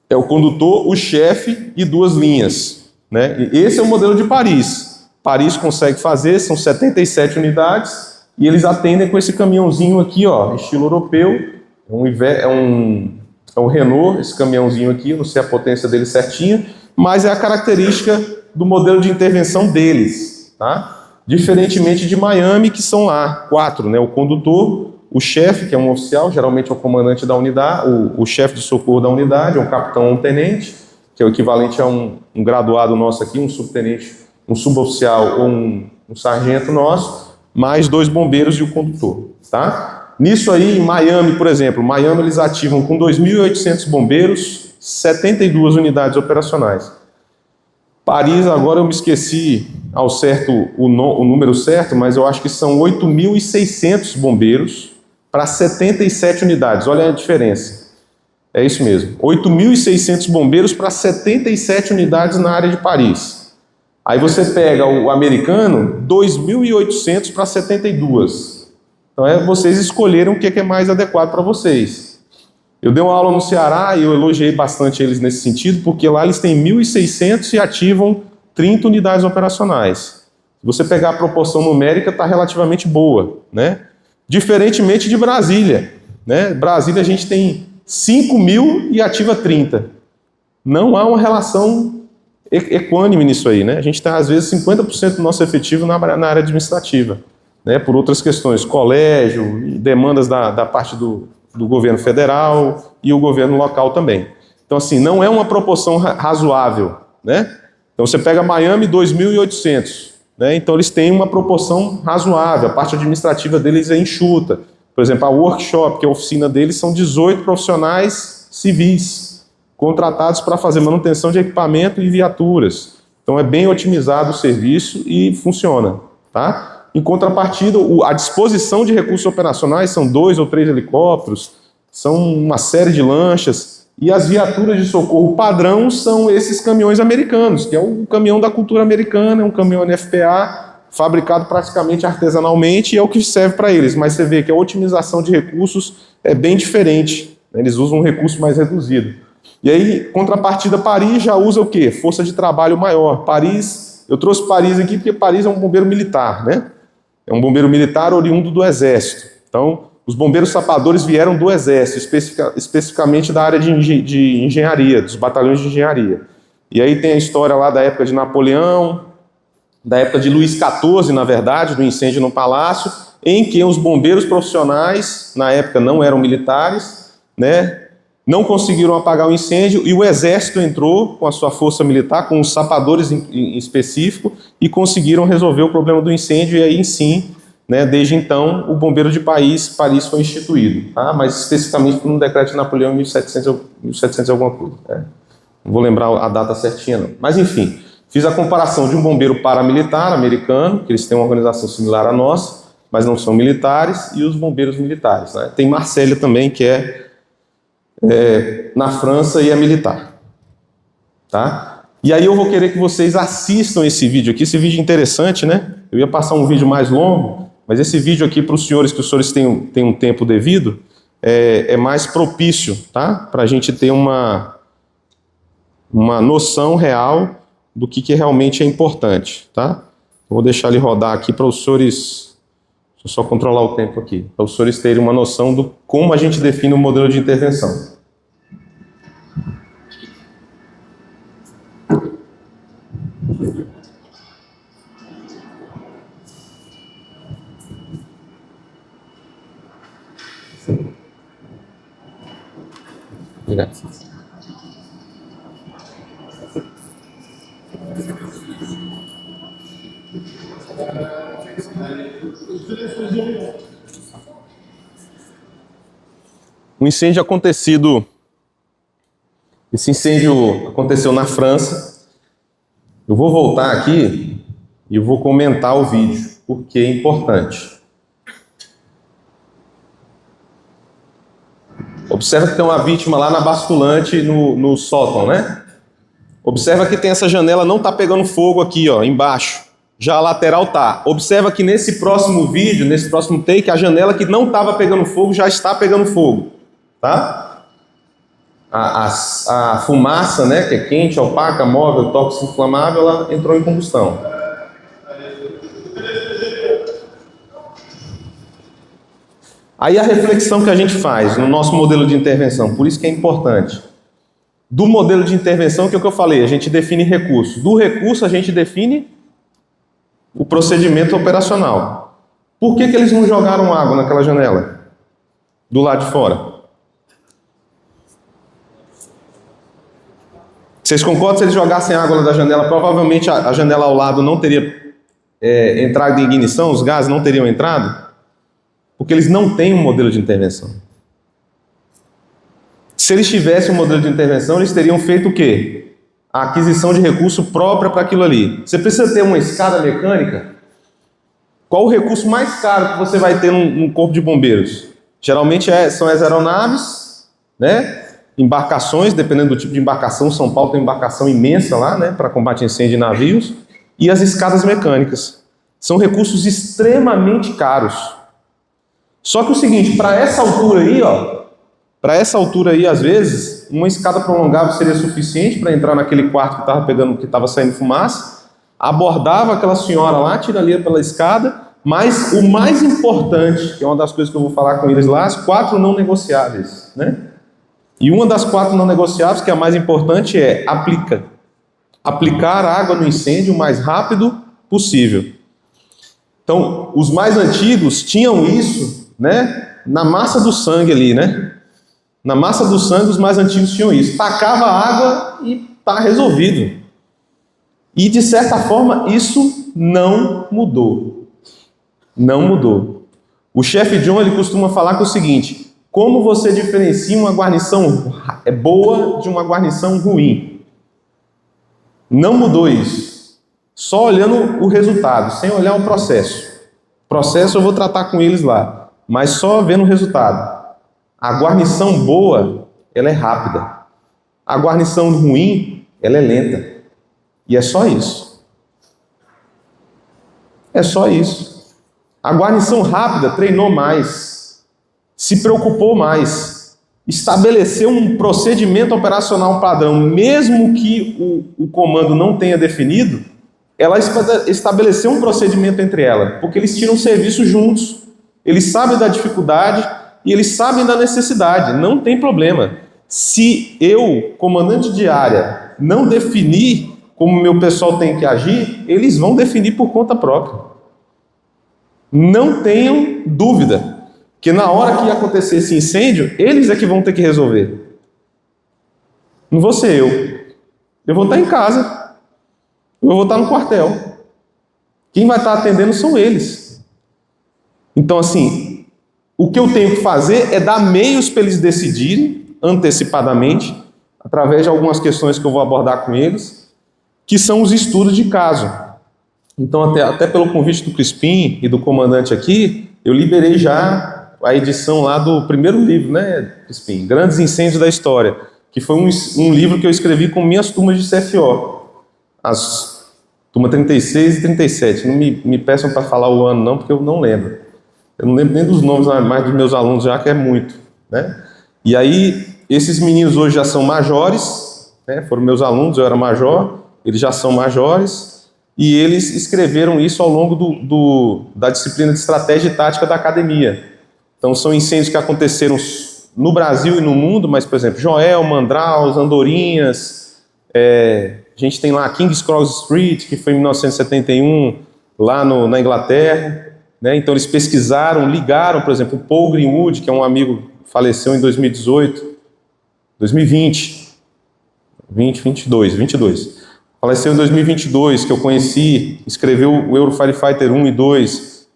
É o condutor, o chefe e 2 linhas. Né? Esse é o modelo de Paris. Paris consegue fazer, são 77 unidades, e eles atendem com esse caminhãozinho aqui, ó, estilo europeu. É um Renault, esse caminhãozinho aqui, não sei a potência dele certinha, mas é a característica do modelo de intervenção deles. Tá? Diferentemente de Miami, que são lá 4, né? O condutor, o chefe, que é um oficial, geralmente é o comandante da unidade, o chefe de socorro da unidade, é um capitão ou um tenente, que é o equivalente a um graduado nosso aqui, um subtenente, um suboficial ou um sargento nosso, mais 2 bombeiros e o condutor. Tá? Nisso aí, em Miami, por exemplo, Miami eles ativam com 2.800 bombeiros, 72 unidades operacionais. Paris, agora eu me esqueci ao certo o número certo, mas eu acho que são 8.600 bombeiros, para 77 unidades, olha a diferença. É isso mesmo, 8.600 bombeiros para 77 unidades na área de Paris. Aí você pega o americano, 2.800 para 72. Então vocês escolheram o que é mais adequado para vocês. Eu dei uma aula no Ceará e eu elogiei bastante eles nesse sentido, porque lá eles têm 1.600 e ativam 30 unidades operacionais. Se você pegar a proporção numérica, está relativamente boa, né? Diferentemente de Brasília, né? Brasília a gente tem 5.000 e ativa 30. Não há uma relação equânime nisso aí, né? A gente tem às vezes 50% do nosso efetivo na área administrativa, né? Por outras questões, colégio, demandas da parte do governo federal e o governo local também. Então assim, não é uma proporção razoável, né? Então você pega Miami, 2.800. Né? Então eles têm uma proporção razoável, a parte administrativa deles é enxuta. Por exemplo, a workshop, que é a oficina deles, são 18 profissionais civis, contratados para fazer manutenção de equipamento e viaturas. Então é bem otimizado o serviço e funciona. Tá? Em contrapartida, a disposição de recursos operacionais são 2 ou 3 helicópteros, são uma série de lanchas, e as viaturas de socorro padrão são esses caminhões americanos, que é o caminhão da cultura americana, é um caminhão NFPA, fabricado praticamente artesanalmente, e é o que serve para eles. Mas você vê que a otimização de recursos é bem diferente, né? Eles usam um recurso mais reduzido. E aí, contrapartida, Paris já usa o quê? Força de trabalho maior. Paris, eu trouxe Paris aqui porque Paris é um bombeiro militar, né? É um bombeiro militar oriundo do Exército. Então, os bombeiros sapadores vieram do Exército, especificamente da área de engenharia, dos batalhões de engenharia. E aí tem a história lá da época de Napoleão, da época de Luís XIV, na verdade, do incêndio no Palácio, em que os bombeiros profissionais, na época não eram militares, né, não conseguiram apagar o incêndio, e o Exército entrou com a sua força militar, com os sapadores em específico, e conseguiram resolver o problema do incêndio, e aí sim, né, desde então, o bombeiro de Paris foi instituído, tá? Mas especificamente por um decreto de Napoleão em 1700 alguma coisa. Né? Não vou lembrar a data certinha, não. Mas enfim, Fiz a comparação de um bombeiro paramilitar americano, que eles têm uma organização similar à nossa, mas não são militares, e os bombeiros militares, né? Tem Marselha também, que é na França e é militar. Tá? E aí eu vou querer que vocês assistam esse vídeo aqui. Esse vídeo é interessante, né? Eu ia passar um vídeo mais longo, mas esse vídeo aqui para os senhores, que os senhores têm um tempo devido, é mais propício, tá? Para a gente ter uma noção real do que realmente é importante, tá? Eu vou deixar ele rodar aqui para os senhores. Deixa eu só controlar o tempo aqui, para os senhores terem uma noção do como a gente define o modelo de intervenção. Obrigado. Um incêndio acontecido. Esse incêndio aconteceu na França. Eu vou voltar aqui e eu vou comentar o vídeo, porque é importante. Observa que tem uma vítima lá na basculante no sótão, né? Observa que tem essa janela, não está pegando fogo aqui, ó, embaixo. Já a lateral tá. Observa que nesse próximo vídeo, nesse próximo take, a janela que não estava pegando fogo já está pegando fogo, tá? A fumaça, né, que é quente, opaca, móvel, tóxico, inflamável, ela entrou em combustão. Aí a reflexão que a gente faz no nosso modelo de intervenção, por isso que é importante. Do modelo de intervenção, que é o que eu falei, a gente define recurso. Do recurso, a gente define o procedimento operacional. Por que eles não jogaram água naquela janela? Do lado de fora. Vocês concordam? Se eles jogassem água da janela, provavelmente a janela ao lado não teria entrado em ignição, os gases não teriam entrado? Porque eles não têm um modelo de intervenção. Se eles tivessem um modelo de intervenção, eles teriam feito o quê? A aquisição de recurso própria para aquilo ali. Você precisa ter uma escada mecânica? Qual o recurso mais caro que você vai ter num corpo de bombeiros? Geralmente são as aeronaves, né? Embarcações, dependendo do tipo de embarcação. São Paulo tem embarcação imensa lá, né? Para combate a incêndio de navios. E as escadas mecânicas. São recursos extremamente caros. Só que o seguinte, para essa altura aí, ó, para essa altura aí, às vezes, uma escada prolongada seria suficiente para entrar naquele quarto que estava pegando, que estava saindo fumaça, abordava aquela senhora lá, tiraria pela escada, mas o mais importante, que é uma das coisas que eu vou falar com eles lá, as 4 não negociáveis, né? E uma das 4 não negociáveis, que é a mais importante, é aplicar água no incêndio o mais rápido possível. Então, os mais antigos tinham isso, né, na massa do sangue ali, né? Na massa do sangue, os mais antigos tinham isso. Tacava água e está resolvido. E, de certa forma, isso não mudou. Não mudou. O chefe John, ele costuma falar que é o seguinte: como você diferencia uma guarnição boa de uma guarnição ruim? Não mudou isso. Só olhando o resultado, sem olhar o processo. O processo eu vou tratar com eles lá. Mas só vendo o resultado. A guarnição boa, ela é rápida. A guarnição ruim, ela é lenta. E é só isso. É só isso. A guarnição rápida treinou mais, se preocupou mais, estabeleceu um procedimento operacional padrão, mesmo que o comando não tenha definido, ela estabeleceu um procedimento entre elas, porque eles tiram serviço juntos. Eles sabem da dificuldade e eles sabem da necessidade, não tem problema. Se eu, comandante de área, não definir como meu pessoal tem que agir, eles vão definir por conta própria. Não tenham dúvida que na hora que acontecer esse incêndio, eles é que vão ter que resolver. Não vou ser eu. Eu vou estar em casa. Eu vou estar no quartel. Quem vai estar atendendo são eles. Então, assim, o que eu tenho que fazer é dar meios para eles decidirem antecipadamente, através de algumas questões que eu vou abordar com eles, que são os estudos de caso. Então, até pelo convite do Crispim e do comandante aqui, eu liberei já a edição lá do primeiro livro, né, Crispim? Grandes Incêndios da História, que foi um livro que eu escrevi com minhas turmas de CFO, as turma 36 e 37. Não me peçam para falar o ano não, porque eu não lembro. Eu não lembro nem dos nomes mais dos meus alunos já, que é muito, né? E aí, esses meninos hoje já são majores, né? Foram meus alunos, eu era major, eles já são majores, e eles escreveram isso ao longo da disciplina de estratégia e tática da academia. Então, são incêndios que aconteceram no Brasil e no mundo, mas, por exemplo, Joel, Mandraus, Andorinhas, a gente tem lá King's Cross Street, que foi em 1971, lá na Inglaterra, né? Então, eles pesquisaram, ligaram, por exemplo, o Paul Greenwood, que é um amigo que faleceu em 2018, 2020, 22. Faleceu em 2022, que eu conheci, escreveu o Eurofirefighter 1 e 2,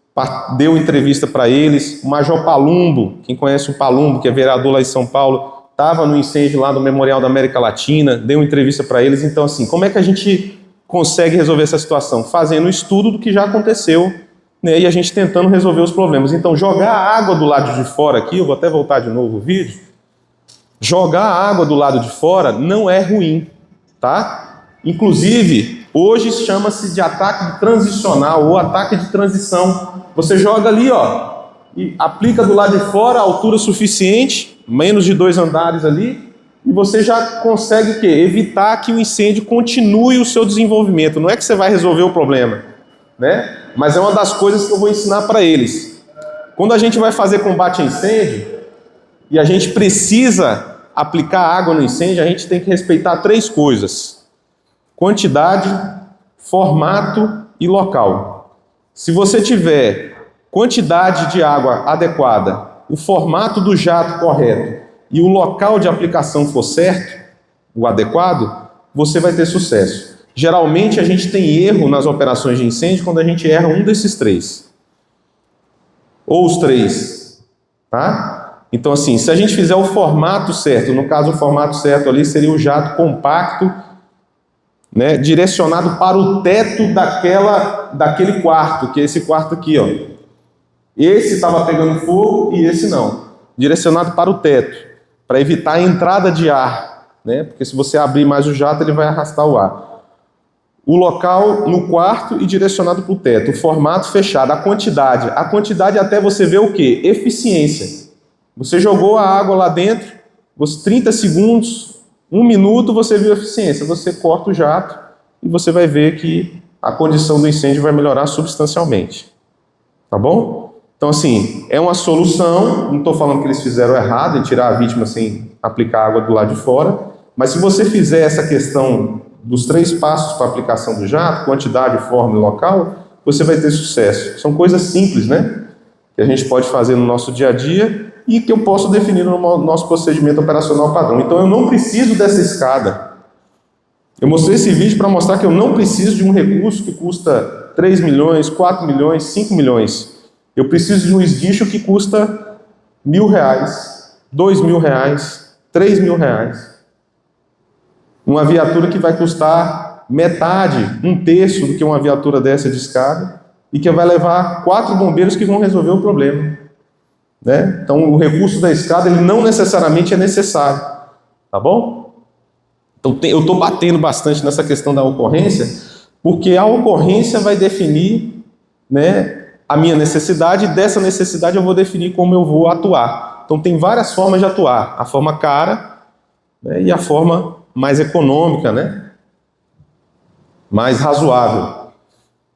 deu entrevista para eles. O Major Palumbo, quem conhece o Palumbo, que é vereador lá em São Paulo, estava no incêndio lá do Memorial da América Latina, deu entrevista para eles. Então, assim, como é que a gente consegue resolver essa situação? Fazendo estudo do que já aconteceu, né, e a gente tentando resolver os problemas. Então, jogar a água do lado de fora aqui, eu vou até voltar de novo o vídeo, jogar a água do lado de fora não é ruim, tá? Inclusive, hoje chama-se de ataque transicional ou ataque de transição. Você joga ali, ó, e aplica do lado de fora a altura suficiente, menos de 2 andares ali, e você já consegue o quê? Evitar que o incêndio continue o seu desenvolvimento. Não é que você vai resolver o problema, né? Mas é uma das coisas que eu vou ensinar para eles. Quando a gente vai fazer combate a incêndio e a gente precisa aplicar água no incêndio, a gente tem que respeitar 3 coisas: quantidade, formato e local. Se você tiver quantidade de água adequada, o formato do jato correto e o local de aplicação for certo, o adequado, você vai ter sucesso. Geralmente a gente tem erro nas operações de incêndio quando a gente erra um desses 3. Ou os 3, tá? Então, assim, se a gente fizer o formato certo, no caso o formato certo ali seria o jato compacto, né, direcionado para o teto daquele quarto, que é esse quarto aqui, ó. Esse estava pegando fogo e esse não. Direcionado para o teto, para evitar a entrada de ar, né? Porque se você abrir mais o jato, ele vai arrastar o ar. O local no quarto e direcionado para o teto. O formato fechado. A quantidade até você ver o quê? Eficiência. Você jogou a água lá dentro, 30 segundos, 1 minuto, você viu a eficiência. Você corta o jato e você vai ver que a condição do incêndio vai melhorar substancialmente. Tá bom? Então, assim, é uma solução. Não estou falando que eles fizeram errado em tirar a vítima sem aplicar água do lado de fora, mas se você fizer essa questão dos 3 passos para a aplicação do jato, quantidade, forma e local, você vai ter sucesso. São coisas simples, né? Que a gente pode fazer no nosso dia a dia e que eu posso definir no nosso procedimento operacional padrão. Então, eu não preciso dessa escada. Eu mostrei esse vídeo para mostrar que eu não preciso de um recurso que custa 3 milhões, 4 milhões, 5 milhões. Eu preciso de um esguicho que custa R$1.000, R$2.000, R$3.000. Uma viatura que vai custar metade, 1/3 do que uma viatura dessa de escada e que vai levar 4 bombeiros que vão resolver o problema, né? Então, o recurso da escada ele não necessariamente é necessário, tá bom? Então, eu estou batendo bastante nessa questão da ocorrência, porque a ocorrência vai definir, né, a minha necessidade, e dessa necessidade eu vou definir como eu vou atuar. Então, tem várias formas de atuar: a forma cara, né, e a forma mais econômica, né? Mais razoável.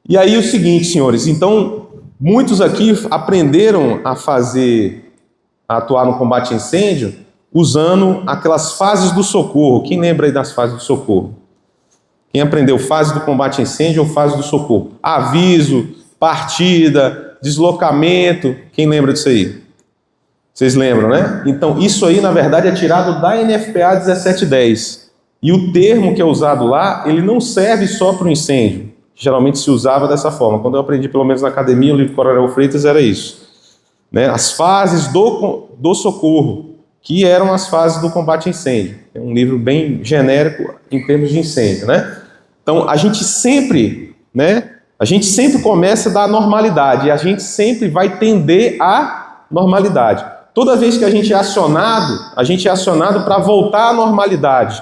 E aí o seguinte, senhores, então muitos aqui aprenderam a atuar no combate a incêndio usando aquelas fases do socorro. Quem lembra aí das fases do socorro? Quem aprendeu fase do combate a incêndio ou fase do socorro? Aviso, partida, deslocamento, quem lembra disso aí? Vocês lembram, né? Então isso aí na verdade é tirado da NFPA 1710. E o termo que é usado lá, ele não serve só para o incêndio. Geralmente se usava dessa forma. Quando eu aprendi, pelo menos na academia, o livro Coronel Freitas era isso, né? As fases do socorro, que eram as fases do combate a incêndio. É um livro bem genérico em termos de incêndio, né? Então, a gente sempre começa da normalidade e a gente sempre vai tender à normalidade. Toda vez que a gente é acionado para voltar à normalidade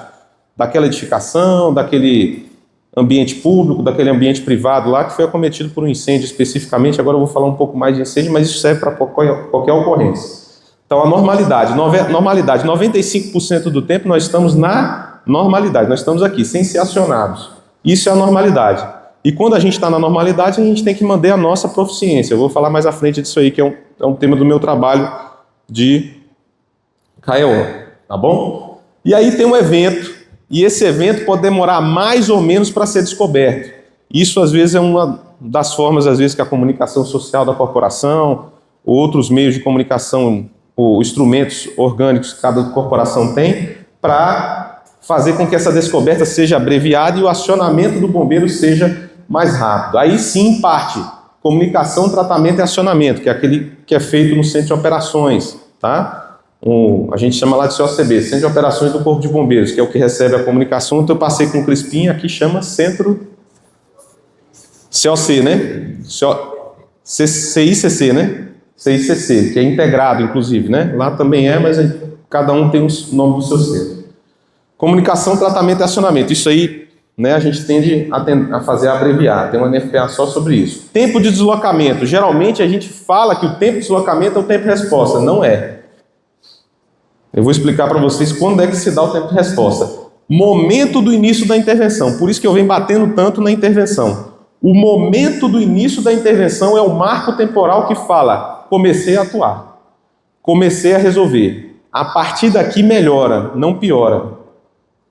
daquela edificação, daquele ambiente público, daquele ambiente privado lá que foi acometido por um incêndio especificamente. Agora eu vou falar um pouco mais de incêndio, mas isso serve para qualquer ocorrência. Então, a normalidade, 95% do tempo nós estamos na normalidade, nós estamos aqui, sem ser acionados. Isso é a normalidade. E quando a gente está na normalidade, a gente tem que manter a nossa proficiência. Eu vou falar mais à frente disso aí, que é um tema do meu trabalho de KEO, tá bom? E aí tem um evento, e esse evento pode demorar mais ou menos para ser descoberto. Isso, às vezes, é uma das formas, às vezes, que a comunicação social da corporação, outros meios de comunicação, ou instrumentos orgânicos que cada corporação tem, para fazer com que essa descoberta seja abreviada e o acionamento do bombeiro seja mais rápido. Aí sim parte comunicação, tratamento e acionamento, que é aquele que é feito no centro de operações, tá? A gente chama lá de COCB, Centro de Operações do Corpo de Bombeiros, que é o que recebe a comunicação. Então eu passei com o Crispim, aqui chama Centro COC, né? CICC, né? CICC, que é integrado, inclusive, né? Lá também é, mas cada um tem o nome do seu centro. Comunicação, tratamento e acionamento. Isso aí, né, a gente tende a fazer abreviar. Tem uma NFPA só sobre isso. Tempo de deslocamento. Geralmente a gente fala que o tempo de deslocamento é o tempo de resposta. Não é. Eu vou explicar para vocês quando é que se dá o tempo de resposta. Momento do início da intervenção. Por isso que eu venho batendo tanto na intervenção. O momento do início da intervenção é o marco temporal que fala: comecei a atuar, comecei a resolver. A partir daqui melhora, não piora.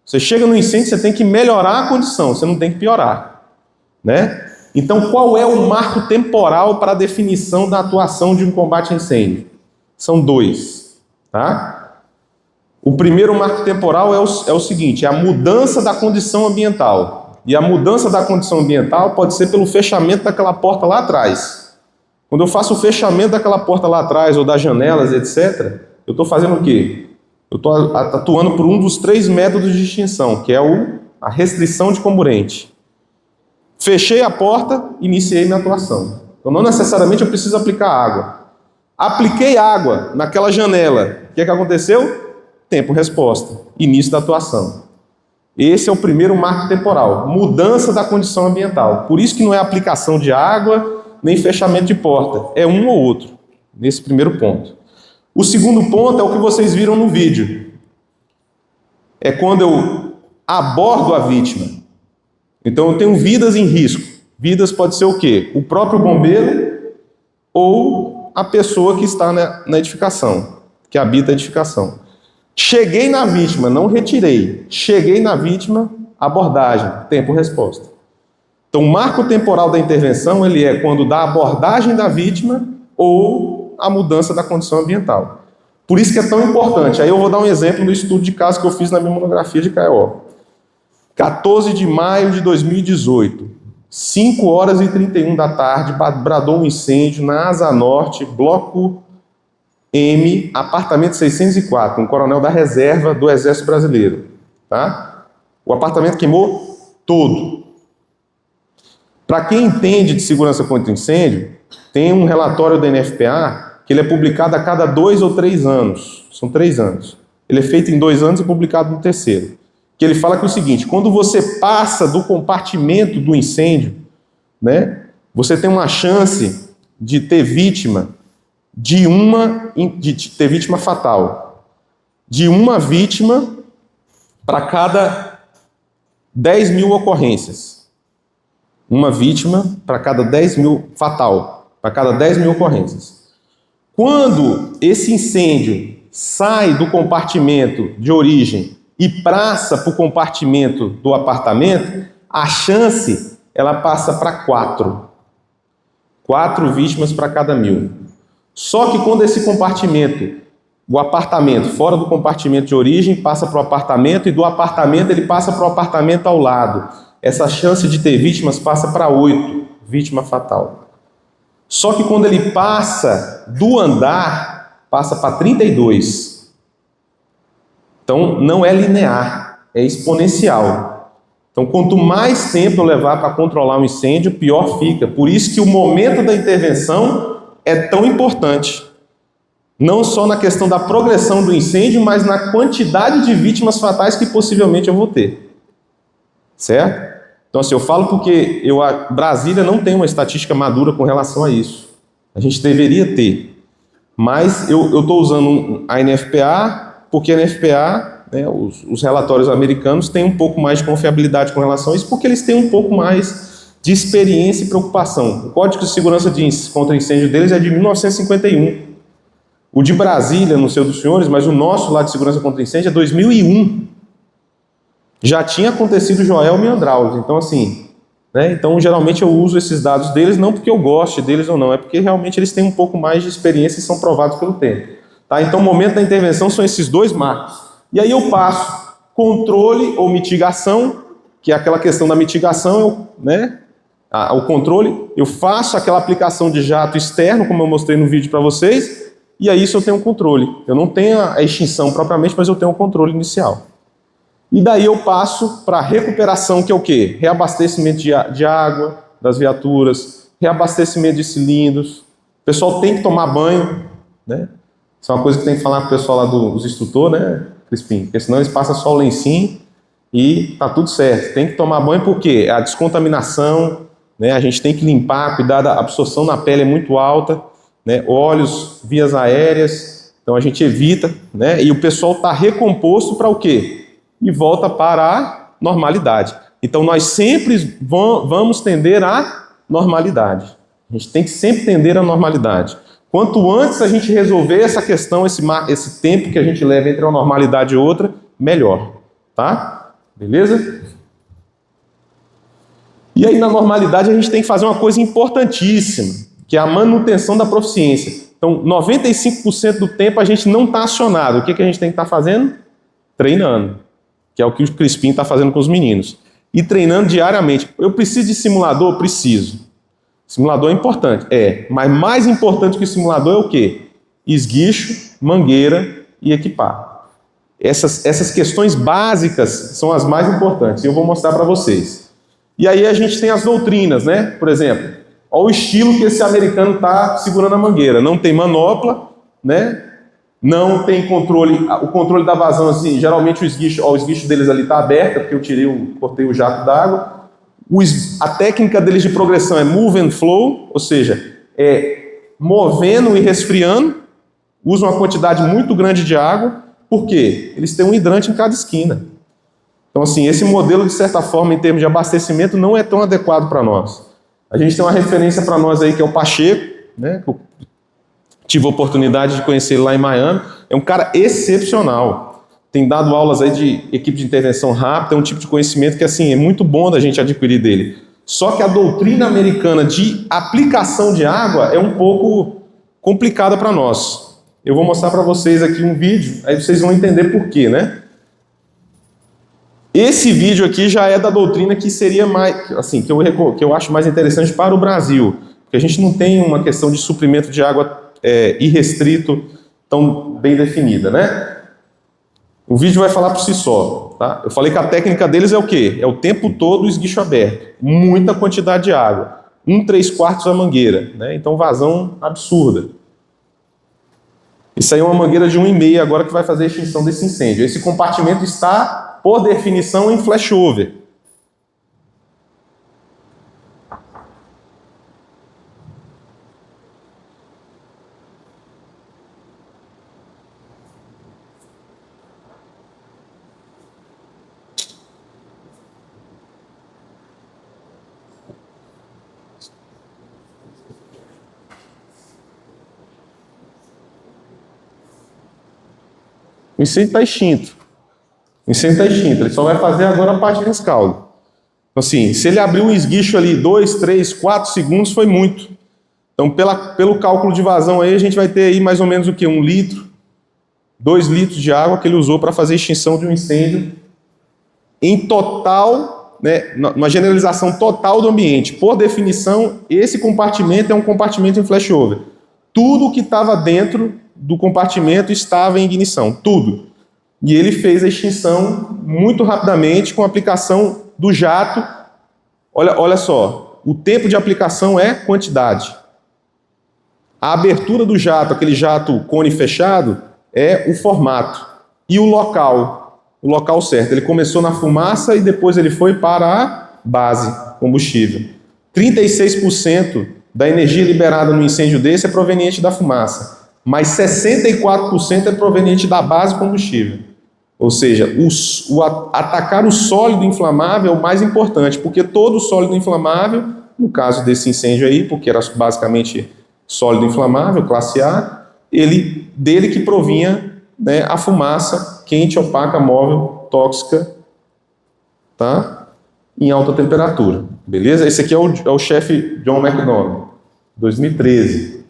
Você chega no incêndio, você tem que melhorar a condição, você não tem que piorar, né? Então, qual é o marco temporal para a definição da atuação de um combate a incêndio? São dois, tá? O primeiro marco temporal é o seguinte: é a mudança da condição ambiental. E a mudança da condição ambiental pode ser pelo fechamento daquela porta lá atrás. Quando eu faço o fechamento daquela porta lá atrás, ou das janelas, etc., eu estou fazendo o quê? Eu estou atuando por um dos 3 métodos de extinção, que é a restrição de comburente. Fechei a porta, iniciei minha atuação. Então, não necessariamente eu preciso aplicar água. Apliquei água naquela janela. O que aconteceu? Tempo-resposta. Início da atuação. Esse é o primeiro marco temporal. Mudança da condição ambiental. Por isso que não é aplicação de água, nem fechamento de porta. É um ou outro, nesse primeiro ponto. O segundo ponto é o que vocês viram no vídeo. É quando eu abordo a vítima. Então eu tenho vidas em risco. Vidas pode ser o quê? O próprio bombeiro ou a pessoa que está na edificação, que habita a edificação. Cheguei na vítima, não retirei. Cheguei na vítima, abordagem, tempo-resposta. Então o marco temporal da intervenção ele é quando da abordagem da vítima ou a mudança da condição ambiental. Por isso que é tão importante. Aí eu vou dar um exemplo do estudo de caso que eu fiz na minha monografia de KEO. 14 de maio de 2018, 5h31 da tarde, bradou um incêndio na Asa Norte, bloco M, apartamento 604, um coronel da reserva do Exército Brasileiro. Tá? O apartamento queimou todo. Para quem entende de segurança contra incêndio, tem um relatório da NFPA que ele é publicado a cada 2 ou 3 anos. São 3 anos. Ele é feito em 2 anos e publicado no terceiro. Que ele fala que é o seguinte: quando você passa do compartimento do incêndio, né, você tem uma chance de ter vítima de ter vítima fatal. De uma vítima para cada 10.000 ocorrências. Uma vítima para cada 10.000 fatal, para cada 10.000 ocorrências. Quando esse incêndio sai do compartimento de origem e passa para o compartimento do apartamento, a chance ela passa para 4. 4 vítimas para cada 1.000. Só que quando esse compartimento, o apartamento fora do compartimento de origem passa para o apartamento e do apartamento ele passa para o apartamento ao lado, essa chance de ter vítimas passa para 8, vítima fatal. Só que quando ele passa do andar, passa para 32. Então não é linear, é exponencial. Então, quanto mais tempo eu levar para controlar um incêndio, pior fica. Por isso que o momento da intervenção é tão importante. Não só na questão da progressão do incêndio, mas na quantidade de vítimas fatais que possivelmente eu vou ter. Certo? Então, assim, eu falo porque Brasília não tem uma estatística madura com relação a isso. A gente deveria ter. Mas eu estou usando a NFPA, porque a NFPA, né, os relatórios americanos têm um pouco mais de confiabilidade com relação a isso, porque eles têm um pouco mais de experiência e preocupação. O Código de Segurança contra Incêndio deles é de 1951. O de Brasília, não sei o dos senhores, mas o nosso lá de Segurança contra Incêndio é 2001. Já tinha acontecido Joelma e Andraus. Então, assim, né, então geralmente eu uso esses dados deles, não porque eu goste deles ou não, é porque realmente eles têm um pouco mais de experiência e são provados pelo tempo. Tá? Então, o momento da intervenção são esses dois marcos. E aí eu passo controle ou mitigação, que é aquela questão da mitigação, né? O controle, eu faço aquela aplicação de jato externo, como eu mostrei no vídeo para vocês, e aí isso eu tenho um controle. Eu não tenho a extinção propriamente, mas eu tenho um controle inicial. E daí eu passo para recuperação, que é o quê? Reabastecimento de água das viaturas, reabastecimento de cilindros. O pessoal tem que tomar banho, né? Isso é uma coisa que tem que falar com o pessoal lá dos instrutores, né, Crispim? Porque senão eles passam só o lencinho e tá tudo certo. Tem que tomar banho porque a descontaminação, né, a gente tem que limpar, cuidar da absorção na pele é muito alta, né, óleos, vias aéreas, então a gente evita, né, e o pessoal está recomposto para o quê? E volta para a normalidade. Então nós sempre vamos tender à normalidade. A gente tem que sempre tender à normalidade. Quanto antes a gente resolver essa questão, esse tempo que a gente leva entre uma normalidade e outra, melhor. Tá? Beleza? E aí na normalidade a gente tem que fazer uma coisa importantíssima, que é a manutenção da proficiência. Então 95% do tempo a gente não está acionado. O que a gente tem que estar fazendo? Treinando. Que é o que o Crispim está fazendo com os meninos. E treinando diariamente. Eu preciso de simulador? Preciso. Simulador é importante? É. Mas mais importante que o simulador é o quê? Esguicho, mangueira e equipar. Essas questões básicas são as mais importantes. E eu vou mostrar para vocês. E aí a gente tem as doutrinas, né? Por exemplo, olha o estilo que esse americano está segurando a mangueira. Não tem manopla, né? Não tem controle, o controle da vazão, assim, geralmente o esguicho deles ali está aberto, porque eu cortei o jato d'água. A técnica deles de progressão é move and flow, ou seja, é movendo e resfriando, usam uma quantidade muito grande de água, por quê? Eles têm um hidrante em cada esquina. Então, assim, esse modelo, de certa forma, em termos de abastecimento, não é tão adequado para nós. A gente tem uma referência para nós aí, que é o Pacheco, né? Tive a oportunidade de conhecer ele lá em Miami. É um cara excepcional. Tem dado aulas aí de equipe de intervenção rápida, é um tipo de conhecimento que, assim, é muito bom da gente adquirir dele. Só que a doutrina americana de aplicação de água é um pouco complicada para nós. Eu vou mostrar para vocês aqui um vídeo, aí vocês vão entender por quê, né? Esse vídeo aqui já é da doutrina que seria mais, assim, que eu acho mais interessante para o Brasil, porque a gente não tem uma questão de suprimento de água irrestrito, tão bem definida, né? O vídeo vai falar por si só, tá? Eu falei que a técnica deles é o quê? É o tempo todo o esguicho aberto, muita quantidade de água, 1/3 da mangueira, né? Então vazão absurda. Isso aí é uma mangueira de 1,5 agora que vai fazer a extinção desse incêndio. Esse compartimento está, por definição, em flashover. O incêndio está extinto. O incêndio está extinto. Ele só vai fazer agora a parte de rescaldo. Então, assim, se ele abrir um esguicho ali 2, 3, 4 segundos, foi muito. Então, pelo cálculo de vazão aí, a gente vai ter aí mais ou menos o quê? 1 litro, 2 litros de água que ele usou para fazer a extinção de um incêndio em total, né, uma generalização total do ambiente. Por definição, esse compartimento é um compartimento em flashover. Tudo que estava dentro do compartimento estava em ignição, tudo. e ele fez a extinção muito rapidamente com a aplicação do jato. Olha só, o tempo de aplicação é quantidade. A abertura do jato, aquele jato cone fechado, é o formato. E o local certo. Ele começou na fumaça e depois ele foi para a base, combustível. 36% da energia liberada no incêndio desse é proveniente da fumaça, mas 64% é proveniente da base combustível. Ou seja, atacar o sólido inflamável é o mais importante, porque todo sólido inflamável, no caso desse incêndio aí, porque era basicamente sólido inflamável, classe A, dele que provinha, né, a fumaça quente, opaca, móvel, tóxica, tá? Em alta temperatura, beleza? Esse aqui é o chefe John McDonnell, 2013.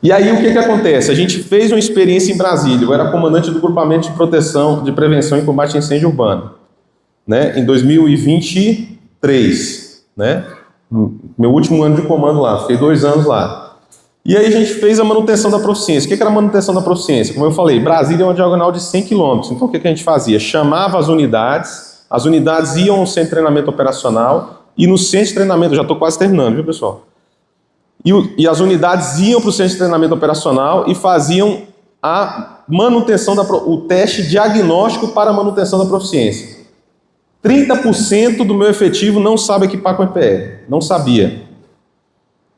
E aí o que acontece? A gente fez uma experiência em Brasília, eu era comandante do grupamento de proteção, de prevenção e combate a incêndio urbano, né? Em 2023, né? Meu último ano de comando lá, fiquei 2 anos lá. E aí a gente fez a manutenção da proficiência. O que era a manutenção da proficiência? Como eu falei, Brasília é uma diagonal de 100 km. Então o que a gente fazia? Chamava as unidades iam ao centro de treinamento operacional, e no centro de treinamento, eu já estou quase terminando, viu, pessoal? E as unidades iam para o centro de treinamento operacional e faziam a manutenção, o teste diagnóstico para a manutenção da proficiência. 30% do meu efetivo não sabe equipar com EPR. Não sabia.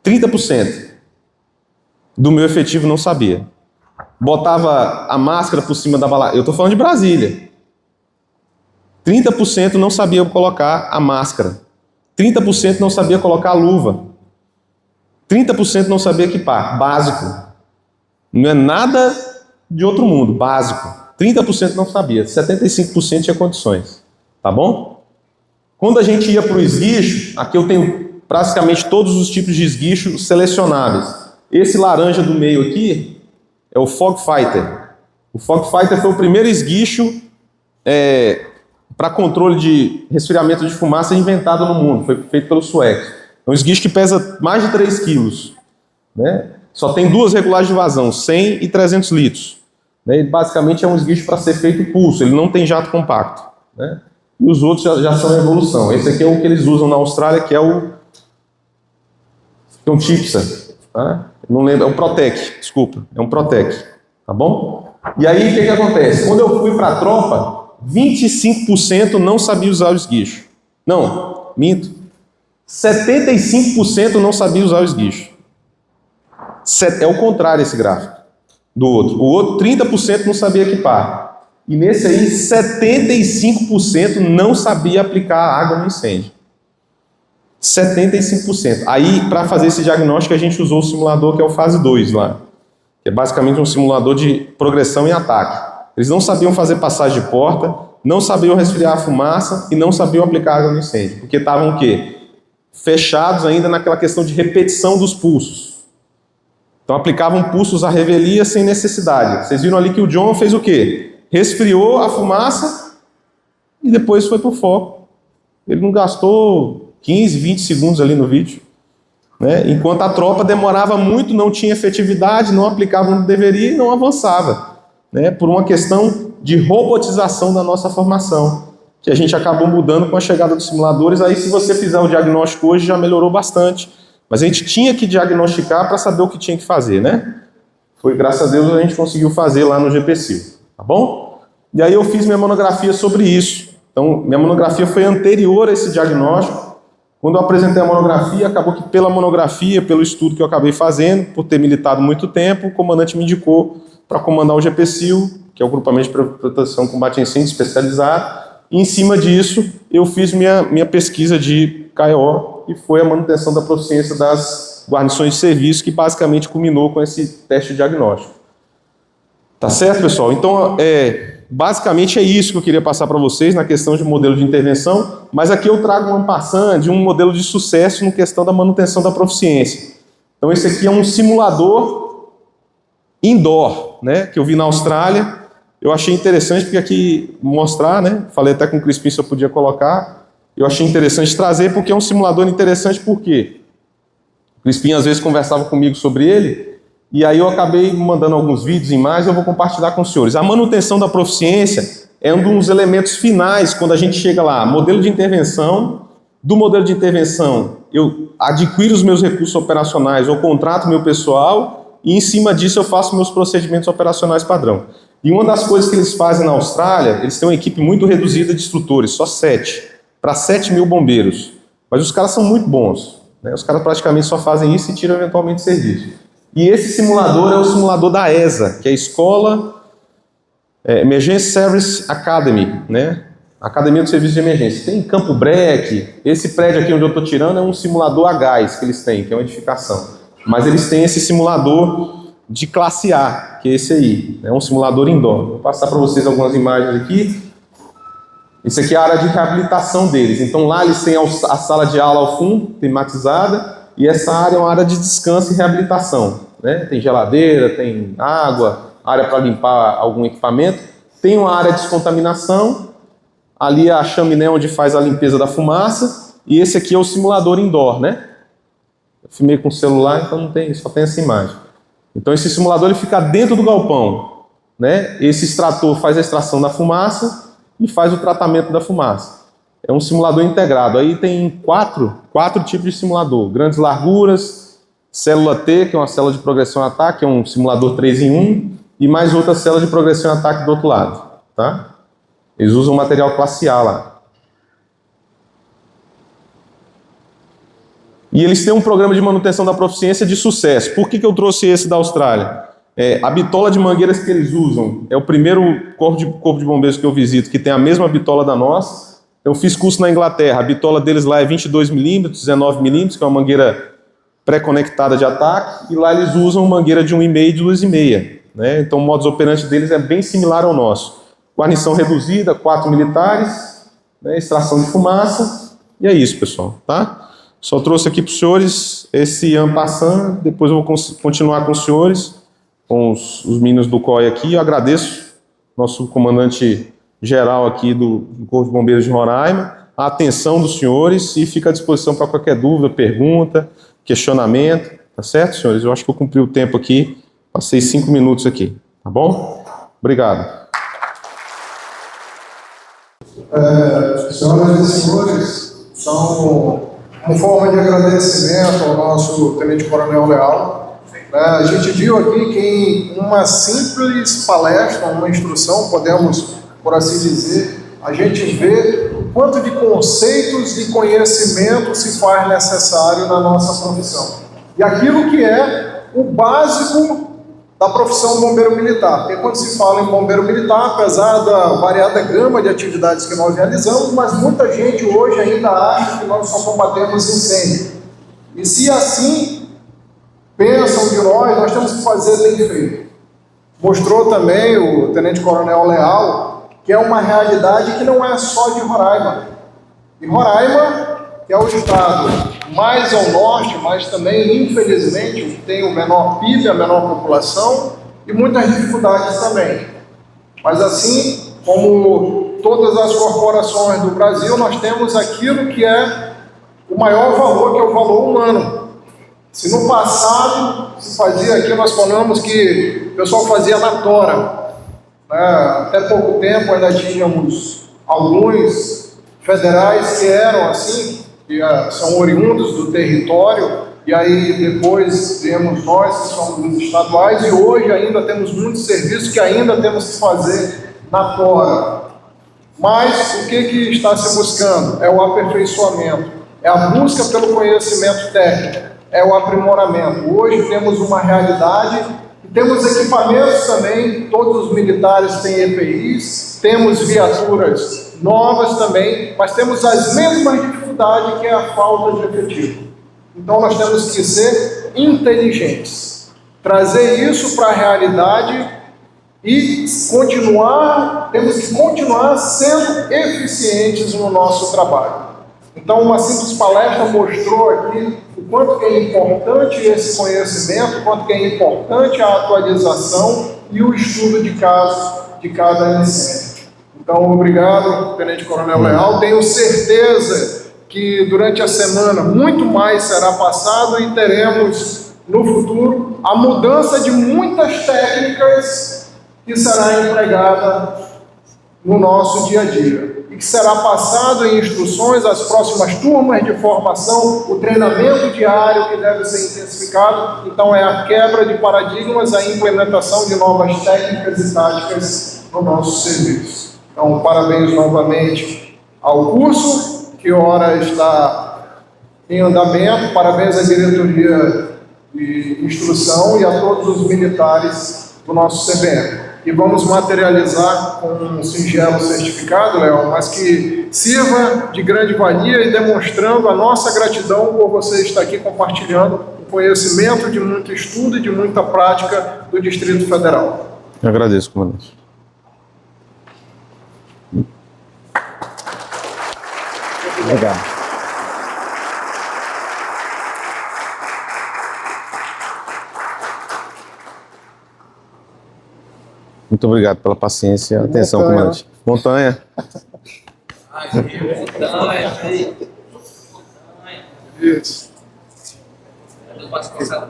30% do meu efetivo não sabia. Botava a máscara por cima da bala. Eu estou falando de Brasília. 30% não sabia colocar a máscara. 30% não sabia colocar a luva. 30% não sabia equipar. Básico. Não é nada de outro mundo. Básico. 30% não sabia. 75% tinha condições. Tá bom? Quando a gente ia para o esguicho, aqui eu tenho praticamente todos os tipos de esguicho selecionáveis. Esse laranja do meio aqui é o Fog Fighter. O Fog Fighter foi o primeiro esguicho para controle de resfriamento de fumaça inventado no mundo. Foi feito pelos suecos. É um esguicho que pesa mais de 3 quilos. Né? Só tem 2 regulagens de vazão, 100 e 300 litros. Né? E basicamente é um esguicho para ser feito pulso, ele não tem jato compacto. Né? E os outros já são evolução. Esse aqui é o que eles usam na Austrália, que é um Tipsa. Tá? Não lembro, é um Protec, desculpa. É um Protec. Tá bom? E aí o que acontece? Quando eu fui para a tropa, 25% não sabia usar o esguicho. Não, minto. 75% não sabia usar o esguicho. É o contrário esse gráfico do outro. O outro, 30% não sabia equipar. E nesse aí, 75% não sabia aplicar água no incêndio. 75%. Aí, para fazer esse diagnóstico, a gente usou o simulador que é o fase 2 lá. Que é basicamente um simulador de progressão e ataque. Eles não sabiam fazer passagem de porta, não sabiam resfriar a fumaça e não sabiam aplicar água no incêndio. Porque estavam o quê? Fechados ainda naquela questão de repetição dos pulsos. Então aplicavam pulsos à revelia sem necessidade. Vocês viram ali que o John fez o quê? Resfriou a fumaça e depois foi para o foco. Ele não gastou 15, 20 segundos ali no vídeo. Né? Enquanto a tropa demorava muito, não tinha efetividade, não aplicava onde deveria e não avançava. Né? Por uma questão de robotização da nossa formação, que a gente acabou mudando com a chegada dos simuladores. Aí, se você fizer o diagnóstico hoje, já melhorou bastante. Mas a gente tinha que diagnosticar para saber o que tinha que fazer, né? Foi, graças a Deus, a gente conseguiu fazer lá no GPCIL, tá bom? E aí eu fiz minha monografia sobre isso. Então, minha monografia foi anterior a esse diagnóstico. Quando eu apresentei a monografia, acabou que pela monografia, pelo estudo que eu acabei fazendo, por ter militado muito tempo, o comandante me indicou para comandar o GPCIL, que é o Grupamento de Proteção e Combate a Incêndio especializado. E, em cima disso, eu fiz minha pesquisa de KO, e foi a manutenção da proficiência das guarnições de serviço, que basicamente culminou com esse teste diagnóstico. Tá certo, pessoal? Então, basicamente é isso que eu queria passar para vocês na questão de modelo de intervenção, mas aqui eu trago uma passant de um modelo de sucesso na questão da manutenção da proficiência. Então, esse aqui é um simulador indoor, né, que eu vi na Austrália. Eu achei interessante porque aqui mostrar, né, falei até com o Crispim se eu podia colocar. Eu achei interessante trazer porque é um simulador interessante, porque o Crispim às vezes conversava comigo sobre ele e aí eu acabei mandando alguns vídeos e mais, eu vou compartilhar com os senhores. A manutenção da proficiência é um dos elementos finais quando a gente chega lá. Modelo de intervenção. Do modelo de intervenção, eu adquiro os meus recursos operacionais, eu contrato meu pessoal e em cima disso eu faço meus procedimentos operacionais padrão. E uma das coisas que eles fazem na Austrália, eles têm uma equipe muito reduzida de instrutores, só 7, para 7 mil bombeiros. Mas os caras são muito bons, né? Os caras praticamente só fazem isso e tiram eventualmente serviço. E esse simulador é o simulador da ESA, que é a Escola Emergency Service Academy, né? Academia de Serviço de Emergência. Tem em Campo Breque, esse prédio aqui onde eu estou tirando é um simulador a gás que eles têm, que é uma edificação. Mas eles têm esse simulador de classe A, que é esse aí, é um simulador indoor. Vou passar para vocês algumas imagens aqui. Esse aqui é a área de reabilitação deles. Então lá eles têm a sala de aula ao fundo, climatizada, e essa área é uma área de descanso e reabilitação, né? Tem geladeira, tem água, área para limpar algum equipamento. Tem uma área de descontaminação, ali é a chaminé onde faz a limpeza da fumaça, e esse aqui é o simulador indoor, né? Eu filmei com o celular, então não tem, só tem essa imagem. Então esse simulador ele fica dentro do galpão, né? Esse extrator faz a extração da fumaça e faz o tratamento da fumaça. É um simulador integrado. Aí tem quatro tipos de simulador. Grandes larguras, célula T, que é uma célula de progressão e ataque, é um simulador 3 em 1, e mais outra célula de progressão e ataque do outro lado, tá? Eles usam material classe A lá. E eles têm um programa de manutenção da proficiência de sucesso. Por que eu trouxe esse da Austrália? A bitola de mangueiras que eles usam é o primeiro corpo de bombeiros que eu visito que tem a mesma bitola da nossa. Eu fiz curso na Inglaterra, a bitola deles lá é 22 mm, 19 mm, que é uma mangueira pré-conectada de ataque, e lá eles usam mangueira de 1,5 e de 2,5, né? Então o modus operandi deles é bem similar ao nosso. Guarnição reduzida, 4 militares, né? Extração de fumaça, e é isso, pessoal, tá? Só trouxe aqui para os senhores esse en passant, depois eu vou continuar com os senhores, com os meninos do COI aqui. Eu agradeço nosso comandante geral aqui do Corpo de Bombeiros de Roraima, a atenção dos senhores, e fica à disposição para qualquer dúvida, pergunta, questionamento, tá certo, senhores? Eu acho que eu cumpri o tempo aqui, passei 5 minutos aqui, tá bom? Obrigado. Senhoras e senhores, são uma forma de agradecimento ao nosso Tenente Coronel Leal. A gente viu aqui que em uma simples palestra, uma instrução, podemos, por assim dizer, a gente vê o quanto de conceitos e conhecimento se faz necessário na nossa profissão. E aquilo que é o básico da profissão bombeiro militar. Porque quando se fala em bombeiro militar, apesar da variada gama de atividades que nós realizamos, mas muita gente hoje ainda acha que nós só combatemos incêndio. E se assim pensam de nós temos que fazer bem feito. Mostrou também o Tenente Coronel Leal que é uma realidade que não é só de Roraima. E Roraima, que é o estado mais ao norte, mas também, infelizmente, tem o menor PIB, a menor população e muitas dificuldades também. Mas assim como todas as corporações do Brasil, nós temos aquilo que é o maior valor, que é o valor humano. Se no passado se fazia aqui, nós falamos que o pessoal fazia na tora. Até pouco tempo ainda tínhamos alguns federais que eram assim, que são oriundos do território, e aí depois temos nós que somos estaduais, e hoje ainda temos muitos serviços que ainda temos que fazer na tora. Mas o que está se buscando? É o aperfeiçoamento, é a busca pelo conhecimento técnico, é o aprimoramento. Hoje temos uma realidade. Temos equipamentos também, todos os militares têm EPIs, temos viaturas novas também, mas temos as mesmas dificuldades, que é a falta de efetivo. Então nós temos que ser inteligentes, trazer isso para a realidade e temos que continuar sendo eficientes no nosso trabalho. Então uma simples palestra mostrou aqui o quanto que é importante esse conhecimento, o quanto que é importante a atualização e o estudo de casos de cada incêndio. Então, obrigado, Tenente Coronel Leal. Tenho certeza que durante a semana muito mais será passado e teremos no futuro, a mudança de muitas técnicas que será empregada no nosso dia a dia e que será passado em instruções às próximas turmas de formação, o treinamento diário que deve ser intensificado. Então, é a quebra de paradigmas, a implementação de novas técnicas e táticas no nosso serviço. Então, parabéns novamente ao curso, que ora está em andamento, parabéns à diretoria de instrução e a todos os militares do nosso CBM. E vamos materializar com um singelo certificado, Léo, mas que sirva de grande valia e demonstrando a nossa gratidão por você estar aqui compartilhando o conhecimento de muito estudo e de muita prática do Distrito Federal. Eu agradeço, comandante. Obrigado. Muito obrigado pela paciência e atenção, comandante. Montanha. Isso.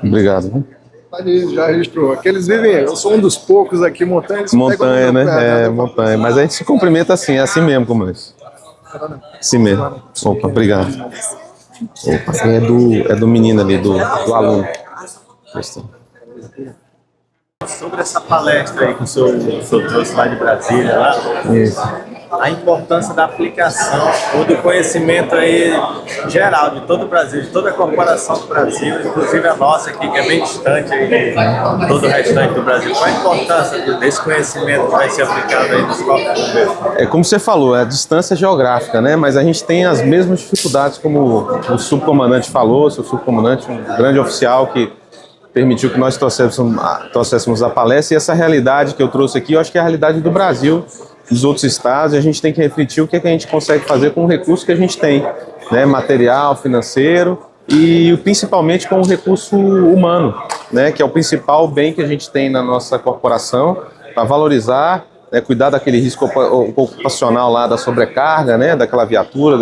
Obrigado. Ali, já registrou. Aqueles vivem, eu sou um dos poucos aqui, montanha. Montanha, né? É, montanha. Mas a gente se cumprimenta assim, é assim mesmo, comandante. Assim mesmo. Opa, obrigado. Opa, é do menino ali, do aluno. Sobre essa palestra aí que o senhor trouxe lá de Brasília, lá, a importância da aplicação ou do conhecimento aí geral de todo o Brasil, de toda a corporação do Brasil, inclusive a nossa aqui, que é bem distante aí de todo o restante do Brasil. Qual a importância desse conhecimento que vai ser aplicado aí nos corpos de bombeiros? É como você falou, é a distância geográfica, né? Mas a gente tem as mesmas dificuldades como o subcomandante falou, seu subcomandante, um grande oficial que permitiu que nós trouxéssemos a palestra, e essa realidade que eu trouxe aqui, eu acho que é a realidade do Brasil, dos outros estados, e a gente tem que refletir o que, é que a gente consegue fazer com o recurso que a gente tem, né, material, financeiro, e principalmente com o recurso humano, né, que é o principal bem que a gente tem na nossa corporação, para valorizar, né, cuidar daquele risco ocupacional lá da sobrecarga, né, daquela viatura,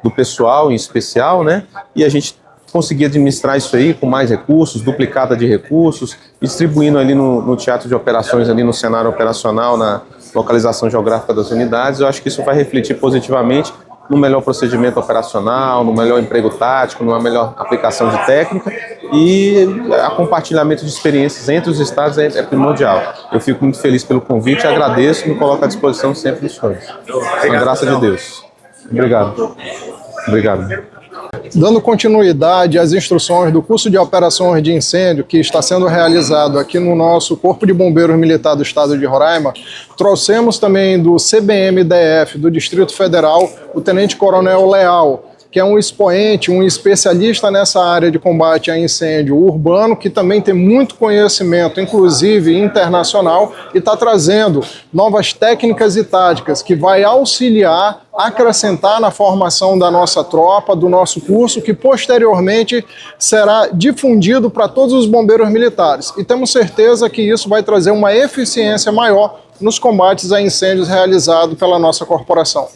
do pessoal em especial, né, e a gente conseguir administrar isso aí com mais recursos, duplicada de recursos, distribuindo ali no teatro de operações, ali no cenário operacional, na localização geográfica das unidades. Eu acho que isso vai refletir positivamente no melhor procedimento operacional, no melhor emprego tático, numa melhor aplicação de técnica, e a compartilhamento de experiências entre os estados é primordial. Eu fico muito feliz pelo convite, agradeço e me coloco à disposição sempre dos senhores. Com a graça de Deus. Obrigado. Obrigado. Dando continuidade às instruções do curso de operações de incêndio que está sendo realizado aqui no nosso Corpo de Bombeiros Militar do Estado de Roraima, trouxemos também do CBM-DF do Distrito Federal o Tenente Coronel Leal, que é um expoente, um especialista nessa área de combate a incêndio urbano, que também tem muito conhecimento, inclusive internacional, e está trazendo novas técnicas e táticas que vai auxiliar, acrescentar na formação da nossa tropa, do nosso curso, que posteriormente será difundido para todos os bombeiros militares. E temos certeza que isso vai trazer uma eficiência maior nos combates a incêndios realizados pela nossa corporação.